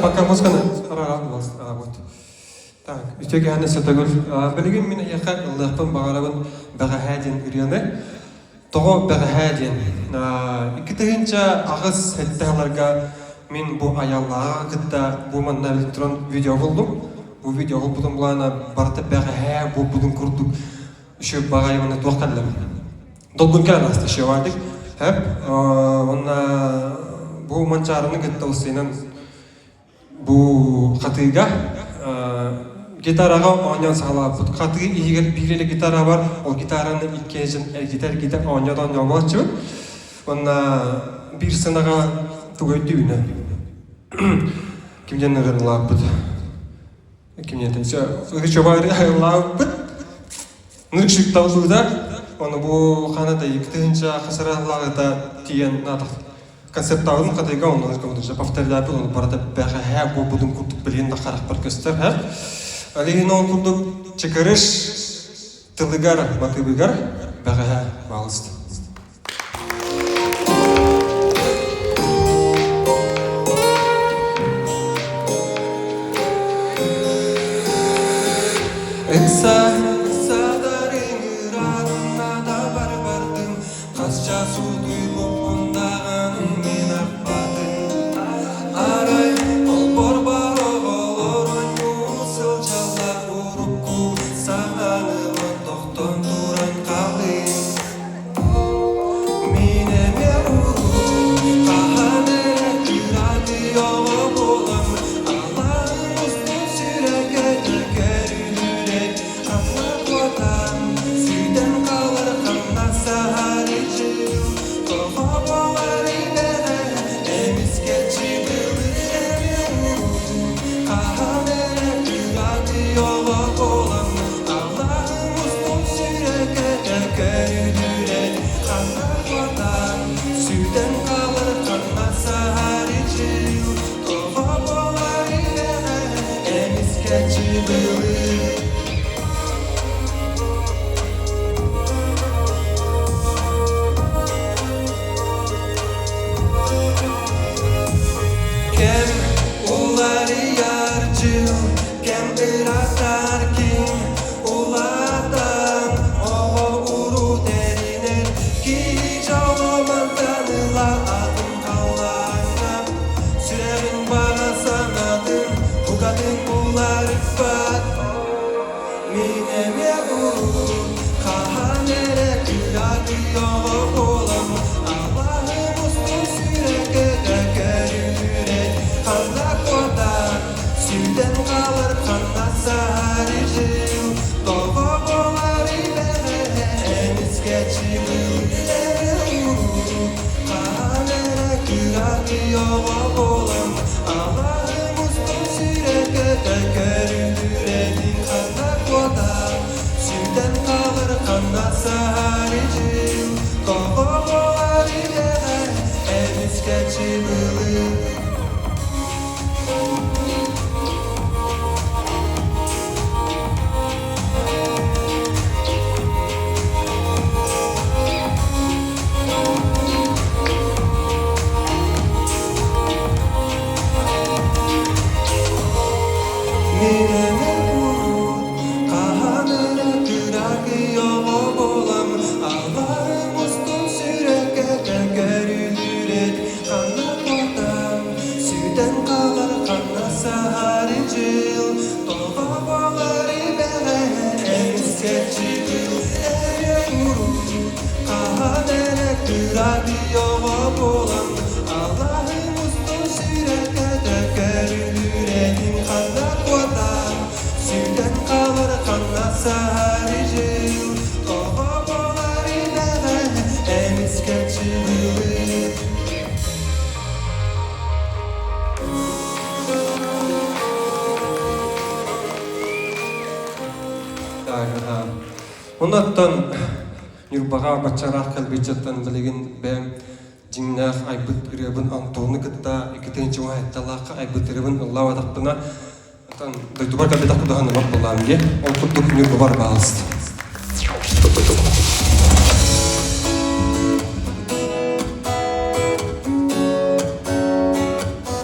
Пока музыканы работает. Так, үтеге ханна сатагыл. Билген мен яка Аллахтан багарабын багахадин үряне. Того багахадин. Икитегенче агыз хетталарга мен бу аялларга гытта бу манна электрон видео болдум. Бу видео болдум булана барта багаха бу будун курдук. Şu bagayımını toqallam. Dolgun kalastı şey vardık. Hep ona bu mançarını gıtta usaynan bu katıga gitaraga oynayan sağla bu katıga iyiger birili gitara var. O gitaranın ilk kezin gitar oynadan yavaşçı. Ona bir sınaga tuğaydı yine. Kimden neden lapıdı? Kimiyete çabarı hayırlağıbıt. Nırkşık tavluda onu bu kanada yıktığınca hasarlarla da diyen natak konsept tavlun kadayga onu komutanca pafterler bunu barada bağa bu budun kurduk bilin de karakter göster ha. Alihin on kurduk çıkarış tılıgar matıbıgar bağa bağlıstı. Sadarın ranına da barbardım. Kasça suduy bokundağın men akbadım. Aray ol borba olorun musul çalar urukku. Sağanımı dokton duran kalın. Mineme uruk kahanere kıradi yolu bulam. Allah'ın üstün sürege dökerülürek. Süden kalır kanna saharici. Tofa boğarı bere emiz geçi biliremiyorum. Kahanere kıradi yolu bulam. Allah'ın üstün sürege dökerülürek. Süden kalır kanna saharici. Tofa boğarı bere emiz geçi biliremiyorum. Kem uları yarcıl, kem iratar kim uladan oğu uru deriner ki çoğuman tanıla adım kallarına sürerin bana sanadın bu kadın ular ifat mineme uru kahanere kırarı yolu olam Allah'ım ustu süreke dökerülürek kanla kodan süden kalır kanla sarıcıl tofa boğarı bere emiz geçimil kahanere kırarı yolu olam Allah'ım ustu süreke dökerülürek kanla kodan süden kalır kanla sarıcıl tofa boğarı bere emiz geçimil Ondan yurbağa bachara kalbicatan bilgin ben jinnak aybut rebun antonu ketta ikitenci wahid talaqa aybut rebun Allah wa taqtana tan duytubar kalbita kudahan maqbulan ge on kuduk yurbabar balst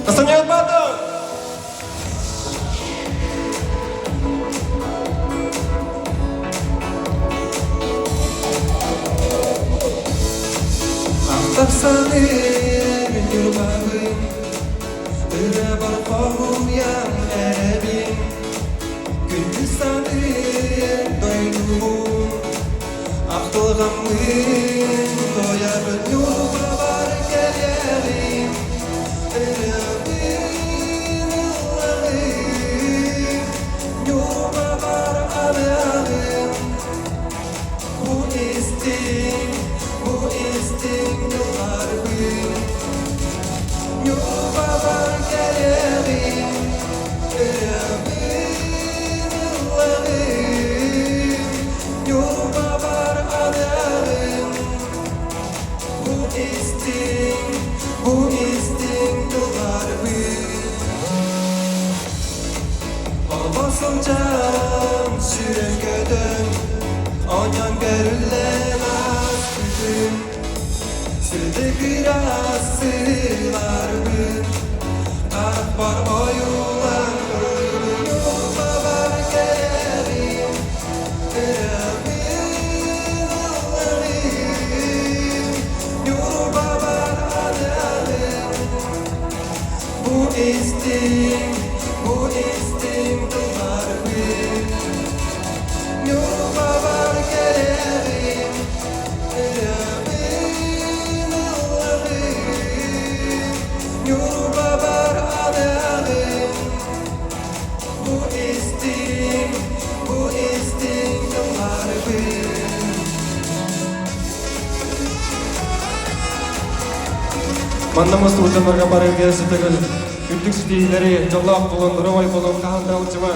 Asanya bado Taksani yurbağı Öyle barkağım yan erebim Gündüzsani doyduğum Aktılgamın doyarın yurbabar gelerim Erebim Allah'ım Yurbabar aleyhim Bu istim yıllarım Yurbabar gelerim sürüngödüm Oyan görülen az güdüm Sırdı biraz sırlar gün Akbar oyulan Yolda var gelerim Kırabın Allah'ım Yolda var adamım Bu istim kılar bir Yolda var gelerim Kırabın Allah'ım Yolda var adamım Bu istim kılar bir Маннамыз ұлжамарға барып келсетігіл Үттік стейлері жолақ болын, ромай болын, қағында ұлжыма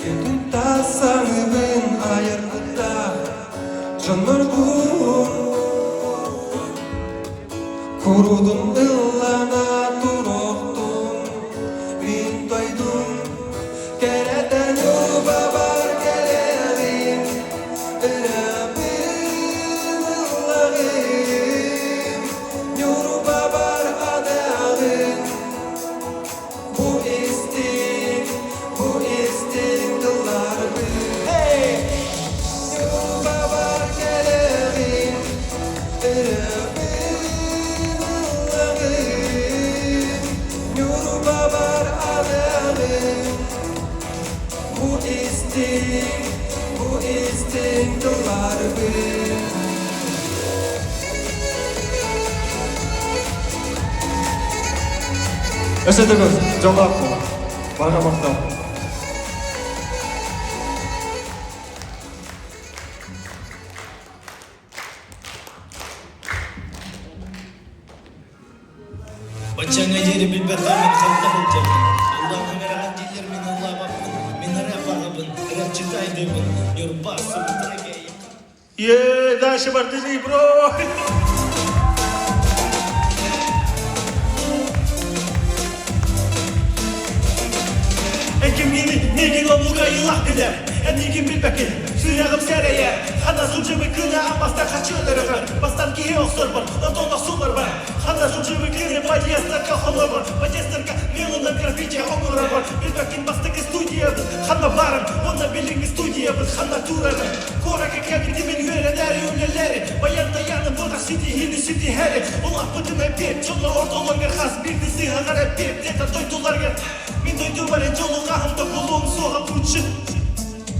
Кетін тасаңыбын айырғыда Жанмыр бұн Құрудың ұллана тұроқтың Мен тойдың Kereten yuva var gelerim Rabbim Allah'ım Yuva var adağım Bu istim kılar bir Hey! Yuva var gelerim Rabbim Allah'ım Yuva var adağım Bu istim kılar bir Esediniz, jolap bu. Bana baktan. Бачаңа жері білбәтамет қалта болчам. Allah'ın erahat diller min Allah bakın. Min ara bağabın, rap çıtaydımın. Yorbası butragayım. Yeah, дальше бартыжи, bro. Enkim yeni, negin omluğa yılak gider. Endigin bilbekin, suyağım sereye. Hana sucumı kına amastan kaçıyorlar. Bastan ki yoksul var, ondan sular var. Hana sucumı kına подъездка kahomlar var. Подъездка милынан графиче omlar var. Bilbekin bastık stüdiyabız. Hana varım, ona bilin stüdiyabız. Hana turarım. Koraka kebitimin yöreleri ünlüleri. Bayan dayanım buna hini sidi heri. Ulan bıdım hep bir, çoğla ortalar has. Bir dizi hagar hep bir, deta doydular gel. Min doydu var en çoluk ahımda bulum soğa kurçun.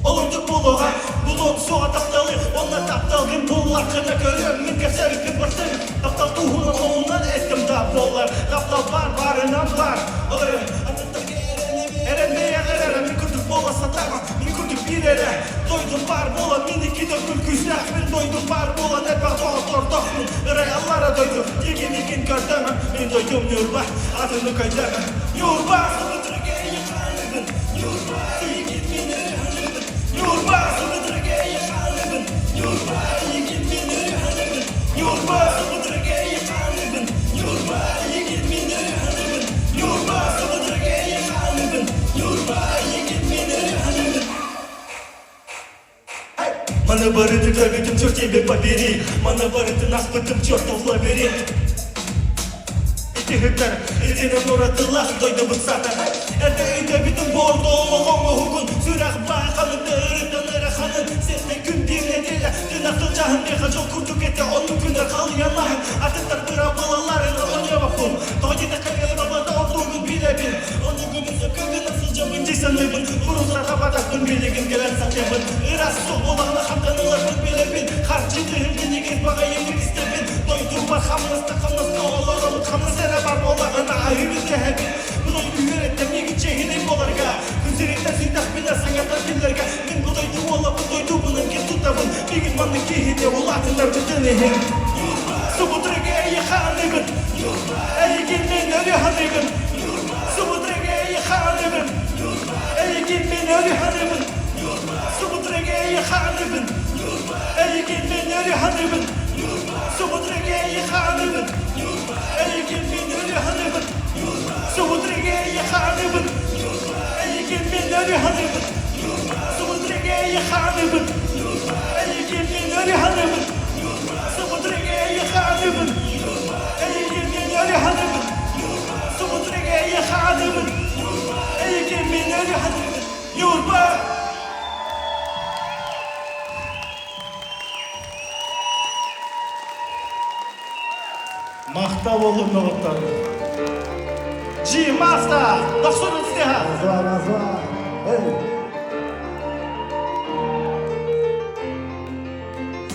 Olurduk buluğa, bulum soğa taptalı. Onlar taptalgın bullar kına görüyorum. Min keserik bir bırtın. Taptal tuğunun onundan ettim da bollar. Taptal barından var. Erenmeye ererim, min kurduk bola satarım. Min kurduk bir ere. Doydum var bola, min iki dökül küsler. Min doydum var bola, ne bak doğator dokun. Reallara doydum, yegin gördüm. Min doydum yurba, adını koydum. Yurba, sıvıtırgeye kalbin. Yurba, yegin mineri hanımın. Yurba, sıvıtırgeye kalbin. Yurba, yegin mineri hanımın. Yurba, sıvıtırgeye kalbin. Yurba, yegin mineri hanımın. Yurba, sıvıtırgeye kalbin. Yurba, yegin mineri hanımın. Mana barıtı tabitim çok gibi babiri. Mana barıtı nasbıtım çortov labirint. Hütter, izinin uğratıllah doydu bu zaten. Erdeğinde bütün bordo oğlu hukun. Sürah bağlanın, ırıtanları hanın. Sesle gün dinlediler. Dün akıl cahın bir hacı kurduk ete. Onun günler kalyan lahın. Atıklar bıra balalarını onya bakın. Doydu kagel babada olduğunu bile bil. Onun günüzü kökü nasıl camın cisanlıbın. Vuruzlar kapatakın birliğin gelen saklayabın. Iras soğuk olanı hamdanılar bile bil. Harcıdı hülgini gez bakayım bir istebin. Doydu var hamlasta kamlasta oğlanı kamlasta var olağına ayrı cehebi. Bunu ürettim yegi cehilim olarga. Күнсеректен сүйдақ білер саңаттар келерге. Мен бұдойды ола бұдойды бұның кез тұтабын. Бегін манның кейінде ол атындар бүтін ехен. Субытрыге әйі қанығын. Әйген мен өлі ханығын. Субытрыге әйі қанығын. Әйген мен өлі ханығын. Субытрыге әйі қанығын. Әйген мен өлі ханығын. Субытрыге әйі қанығын. hanımın Ayıkın minörü hanımın Sumudrageyi hanımın Ayıkın minörü hanımın Sumudrageyi hanımın Ayıkın minörü hanımın Sumudrageyi hanımın Ayıkın minörü hanımın Yurba Maqta olun noqtar. G-Master, 90 ha. Azva. Hey.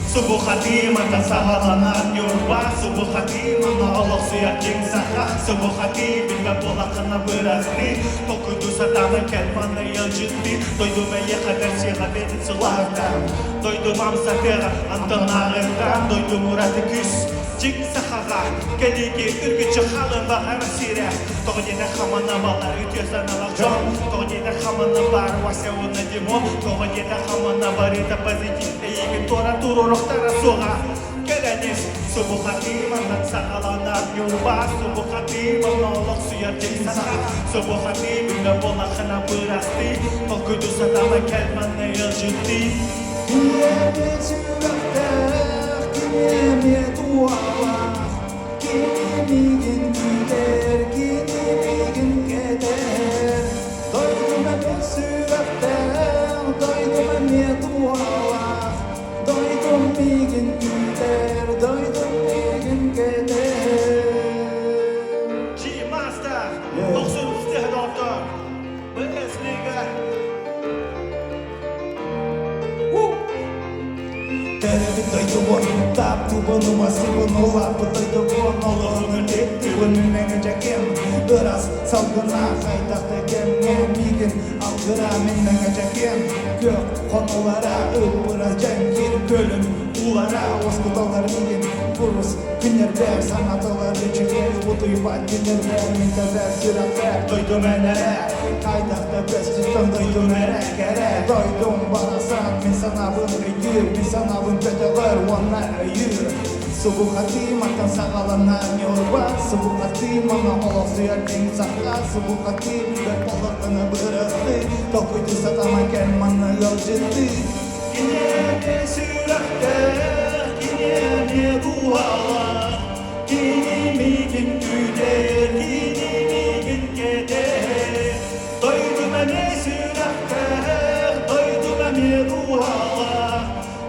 Subuh hati mata sahalanan yurba Subuh hati mana Allah suya king saka Subuh hati bilga bola kana berasli Tokudu satama kelmana yıl ciddi Doydum eye kadar şiha dedi sulardan Doydum amsafera antan ağırdan Doydum muradı küs Cik sahaga Kediki ürgücü halın bahar sire Toğdine hamana balar ütüyorsan alakcan Toğdine hamana bar vasya ona demo Toğdine hamana barita pozitif Eğimi tora tururuklara soğa Kaganis Subuh hati manat sağalanan yurba Subuh hati manolok suya cinsaka Subuh hati bilga bola kana berasti Tokudu satama kelmana yıl ciddi Kiyemi sürekler, kiyemi dualar Kinimigin gider, kinimigin keder Doydum eme sürekler, doydum eme dualar Doydum migin gider, doydum migin keder G-Master, 90 doktor Bundesliga Terevit doydu onu, taptı bunu masivunu lapı doydu bunu Oğlunu lepti bunu mengecakem Biraz salgına kaytakta kemgen Migin algıra mengecakem Gök konulara ıpıra cengir bölüm Ulara oskutalar migin Buruz günler ver sanatalar içilir Bu duybat günler ver mintezer süratler Doydum enere Kaytakta bestistan doydum ere kere Doydum barasan min sanabın ögür Min sanabın peteler onlar öyür Subuh hati makan sağalanan yorba Subuh hati mana olak suyar ding saka Subuh hati bir polakını bırastı Tokuydu satama kelmanı yol ciddi Kinemi sürekte, kinemi dualar Kinimigin güder, kinimigin keder Doydum eme sürekte, doydum eme dualar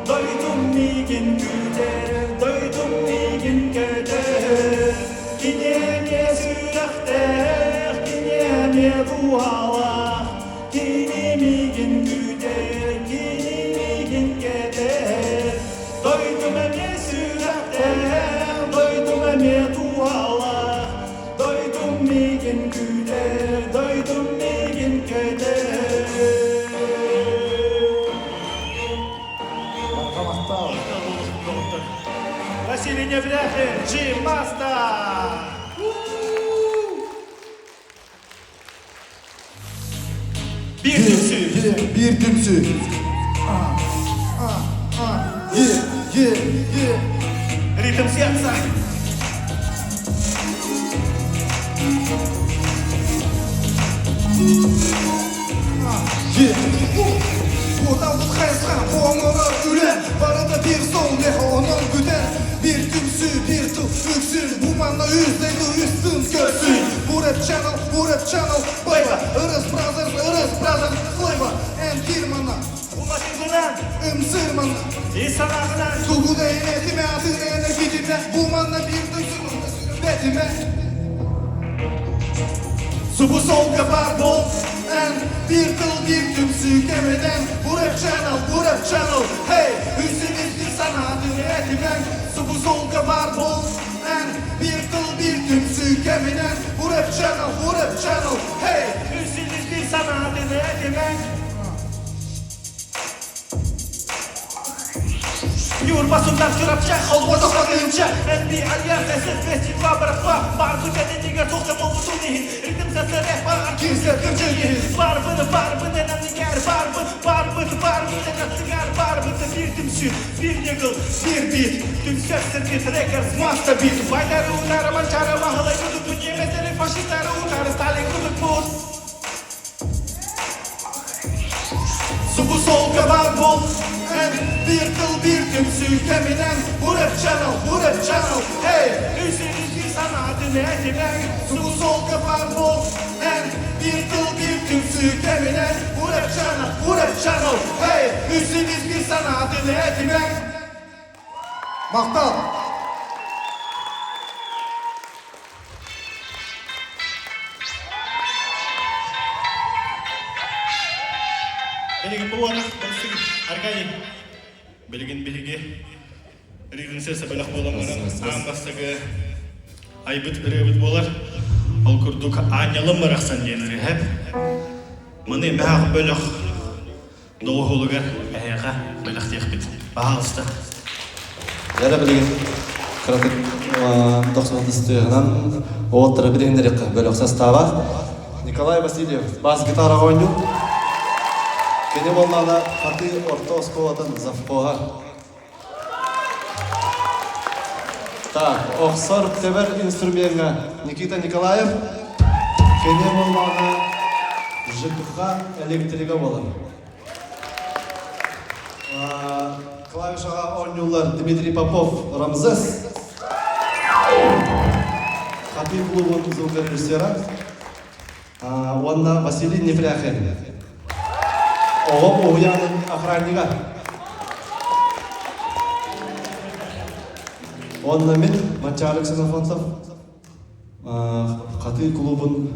Doydum migin güder, doydum migin keder Kinemi sürekte, kinemi dualar Kinimigin güder, kinimigin keder Doydum eme sürekte, doydum eme dualar Doydum migin güder, doydum migin keder Василий Невряхин, G-Master! Bir tümsü. Bir tümsü. Ритм сердца. Kodallık hesap, onlara ülen Barada bir sol ne onun güden Bir tümsü, bir tuf öksür Bu manla yüzdeydi üstün görsün Bu rap channel Bayva, ırız brothers Flayva, en kirmana Ulaşımdan, Ömsırmana insanlardan Kugu da yönetime, adını enerjidime Bu manla bir tümsü Betime Subu sol kapar bol En bir kıl bir tümsü kemeden Bu rap channel Hey, hüsnü sanatını etimen Subu sol kapar bol En bir kıl bir tümsü kemeden Bu rap channel Hey, Üstünüz bir sanatını edimen Yurmasından çırapça, olmasa bakınca En bir aliyah sessiz festival bırakma Var bu dediğine toksam olmuşsun değil Ritim sesi rehber, kimse kırcıyı Var bunu neden ger Var bunu neden sigar Var bunu bir tümsü, bir yıkıl, bir beat Tüm sesler bir records, master beat Bayları unar, mançara mahalı Kutup yemezleri faşistleri unar Stalin kutup buz sol kabar bul bir kıl bir tümsü teminen bu rap channel hey Hüseyin'in sanatını etinen su sol kabar bul bir kıl bir tümsü teminen bu rap channel hey Hüseyin'in sanatını etinen Maktal Bilgin bu arada barışık Arkadiy. Bilgin bilgi. Rivin sesi belak bolanların ambastagı aybıt ırıbıt bolar. Ol kurduk anyalım baraqsan deniri hep. Mını мәғ бөліқ доғы қолығар әйіға бөліқ текпет. Бағалысты. Яра билген кратык 90-ны отыры билгендер бөлөк состава. Николай Васильев бас гитара ойнау. Кене болмада хаты орта школадан завкога. Так, оксор тебер инструментга Никита Николаев. Кене болмада ЖКХ электрига болар. Клавишага ойнаулар Дмитрий Попов, Рамзес. Хаты клубын звукорежиссера. Онна Василий Нефряхин. Оғып Оғуянын охраннига. Онна мен Мачарик Ксенофонтов. Хаты клубын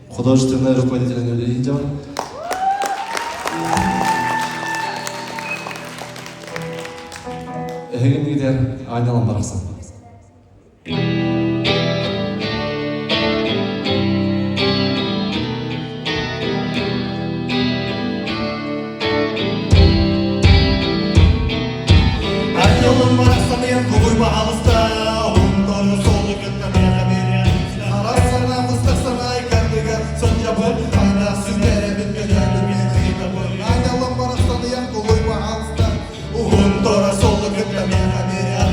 художественный руководитель Юлия. Эгин гидер айналам бараксан. Айналам бараксан мен кулуй бағалыста Оңдары солы күтті бәға берен Арасана мұстасана айкардыға Сонжабын қайна сүндері бітмедері мен қитабын Айналам бараксан мен кулуй бағалыста Оңдары солы күтті бәға берен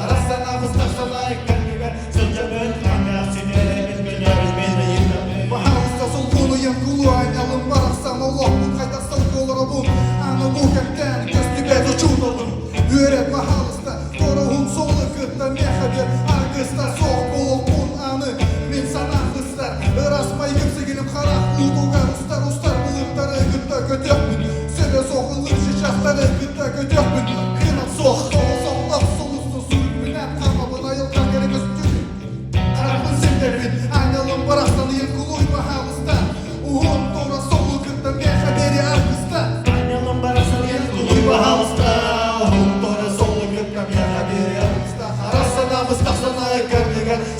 Арасана мұстасана айкардыға Сонжабын қайна сүндері бітмедері мен қитабын Бағалыста сол кулуйын кулу айналам бараксан Олақ бұл қайда сол колыры бұл Аны бұл кәптен көсті бәді чудалым Öğret mahallısta, koruğun solu kıtta mehaber Arkısta soğuk bolun anı, men sana hıstar Irasmay kimsegilim qarak, ulugar ustar Bılıqtары kıtta kötökmün Söyle soğulur şişahtары kıtta kötökmün Kınat soğuk, soğlak solustu sürüpmünen Kamabın ayılkan geri göstürün Qarakın semderbin, aynalım baraqsanıyım kuluy mahallısta Uğun tora solu kıtta mehaberi arkısta Aynalım baraqsanıyım kuluy mahallısta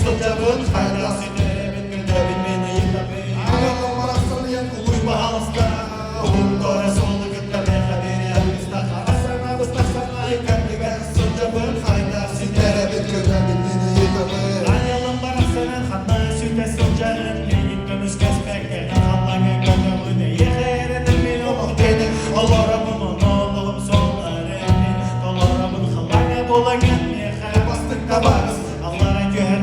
Сонжабын қайда сүндері біткілді білмені еңдабын Ағалым барақсыр ең құлуй бағалыста Ұғымдары солы күтті бәға бері әлбіста Қарасана бұстақсана екәндігі Сонжабын қайда сүндері біткілді білмені еңдабын Ағалым барақсырын қанна сүнді сонжарын Егін көміс кәспәкке қаллаңы көңіліне Еғерінің мен олық дені Оларымын олығым соларымен Оларымын қаллаңы болаңын Еғер бастықта барыз Аллара көхен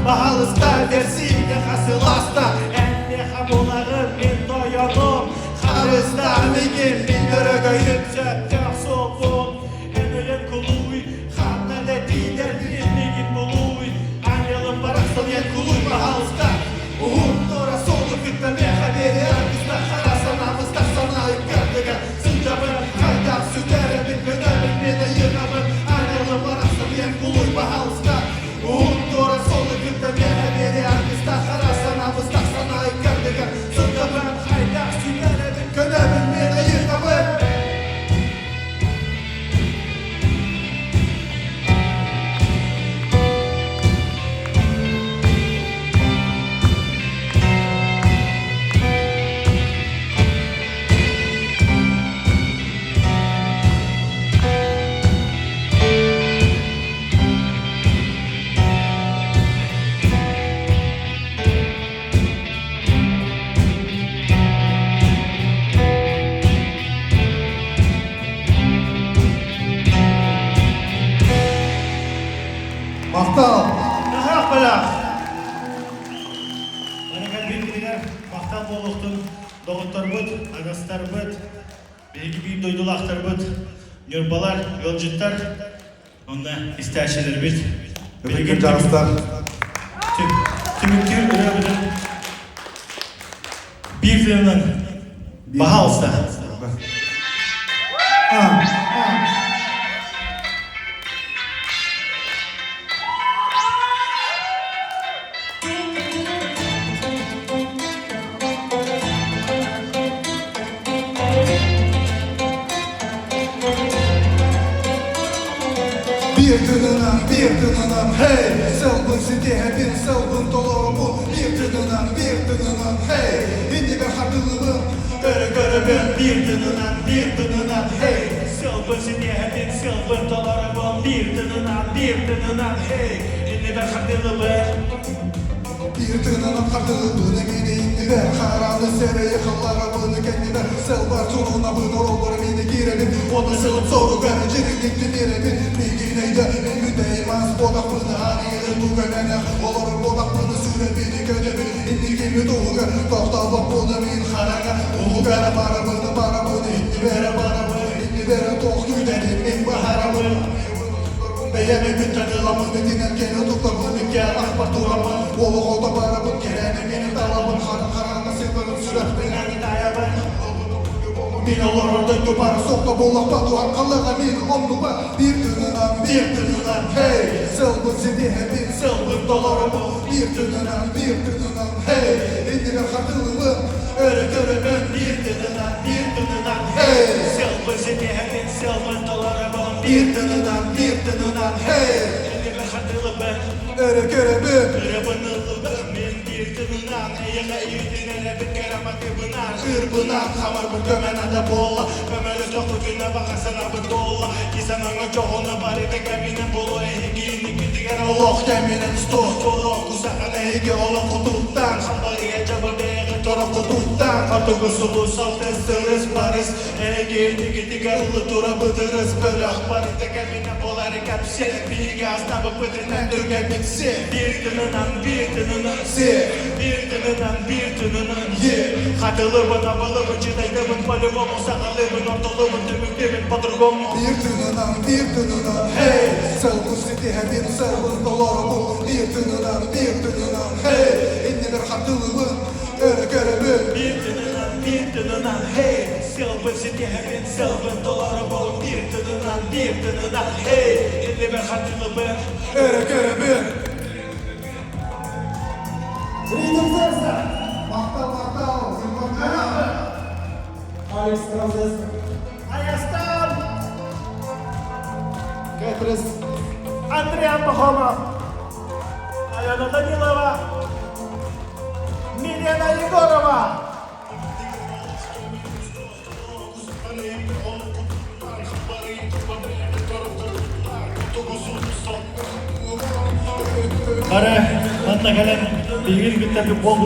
Бағалыста версия қасыласта Әнде қабулағым мен тояным Қарыста меген мен көрігайым сөптен солғым Әнілін күлуй Қамнады дейдер меген бұлуй Аңелім барақсыл ен күлуй бағалыста Ұғым тора солы күтті мен қабері Арқыста қарасанамызда сана үккәрдігі Сынжабын қайдақ сүтәрі мен көнәмін мені ернамын Аңелім барақсыл ен күлуй бағалыста Ұғым тора солы күтті мен қабері Арқыста қарасанамызда сана үккәрдігі Сынжабын қайдақ сүтәрі мен көнәмін мені ернамын Мақтал! Нахақ білақ! Баракат бекілігер артисттар быт, беги бий дойдулақтар быт, нөрбалар, yolcutlar, onda isterçeler bit. Öpücük canıslar. Tümüktür üremeden bir filmden baha olsa. Bir dınınan hey Selvin sidihe bir selvin dolumu Bir dınınan hey Hindi ben hakkılımım Göre ben bir dınınan hey. Sılbın sidihe bin sılbın dolarımın bir dınınan hey. Şimdi ben hakılımım. Bir dınınan hakkılımını mini indi ver Karanlı sere yıkıllarımını kendime Selvar turuna bınar olur mini girelim Ona sılıp soru ver Ciriklikli birebir Bilgineyde ünlü değmez Bodak bını haniyeli bu gönene Olur bodak bını süre biri gödebil İndi gibi doğuga Dokta bak bunu min harana Ulu vere barabını İndi vere barabını İndi vere tohtuy dedim min baharabını Beyeme güttenilamın Dinen gene tutamın Gel akbar turamın Olu kolda barabın Gelene meni dalabın Karanlık sıfırın sürat binen dayabın Min olur orada dubarı Sokta bolak batuhan Kallaga min omnuba Bir dınınan hey Sılbın sidihe bin sılbın dolarımı Bir dınınan hey İndire hatırımı Öre göre ben Bir dınınan hey Sılbın sidihe bin sılbın dolarımın Bir dınınan hey Şimdi ben hakılımım. Öre göre ben Hırbınan hamar bu gömenada bolla Ömeli toku güne bakasana bu dolla Kisananga çoğuna bari de geminin bolu Ehigini güdigene olok geminin stok Olok kusakana higi olok kutuptan Hambaliye cabır değeri torok kutuptan Artık usulu saltes sırız paris Ehigini güdigene ulu tura bıdırız Böyle akbari de geminin bolari kapsi Bilgi asnabı bıdırnen dürge bitsi Bir dınınan bir dınınan Katılımın abalımın çiğneydimın Palımımın sakalımın ortalımın Tümüklemin patırgomum Bir dınınan hey Selvin sidihe bin selvin dolarımı Bir dınınan hey İndi bir hatırımı Öre göre ben Bir dınınan hey Sılbın sidihe bin sılbın dolarımın Bir dınınan hey İndi ben hatırımı Öre göre ben Rhythm Versa Maktal Alex Roses Ayastan, Кэтрис Андреа Пахомов, Алена Данилова, Милена Егорова. Kare, hatta kalem bilgili bir tabi bol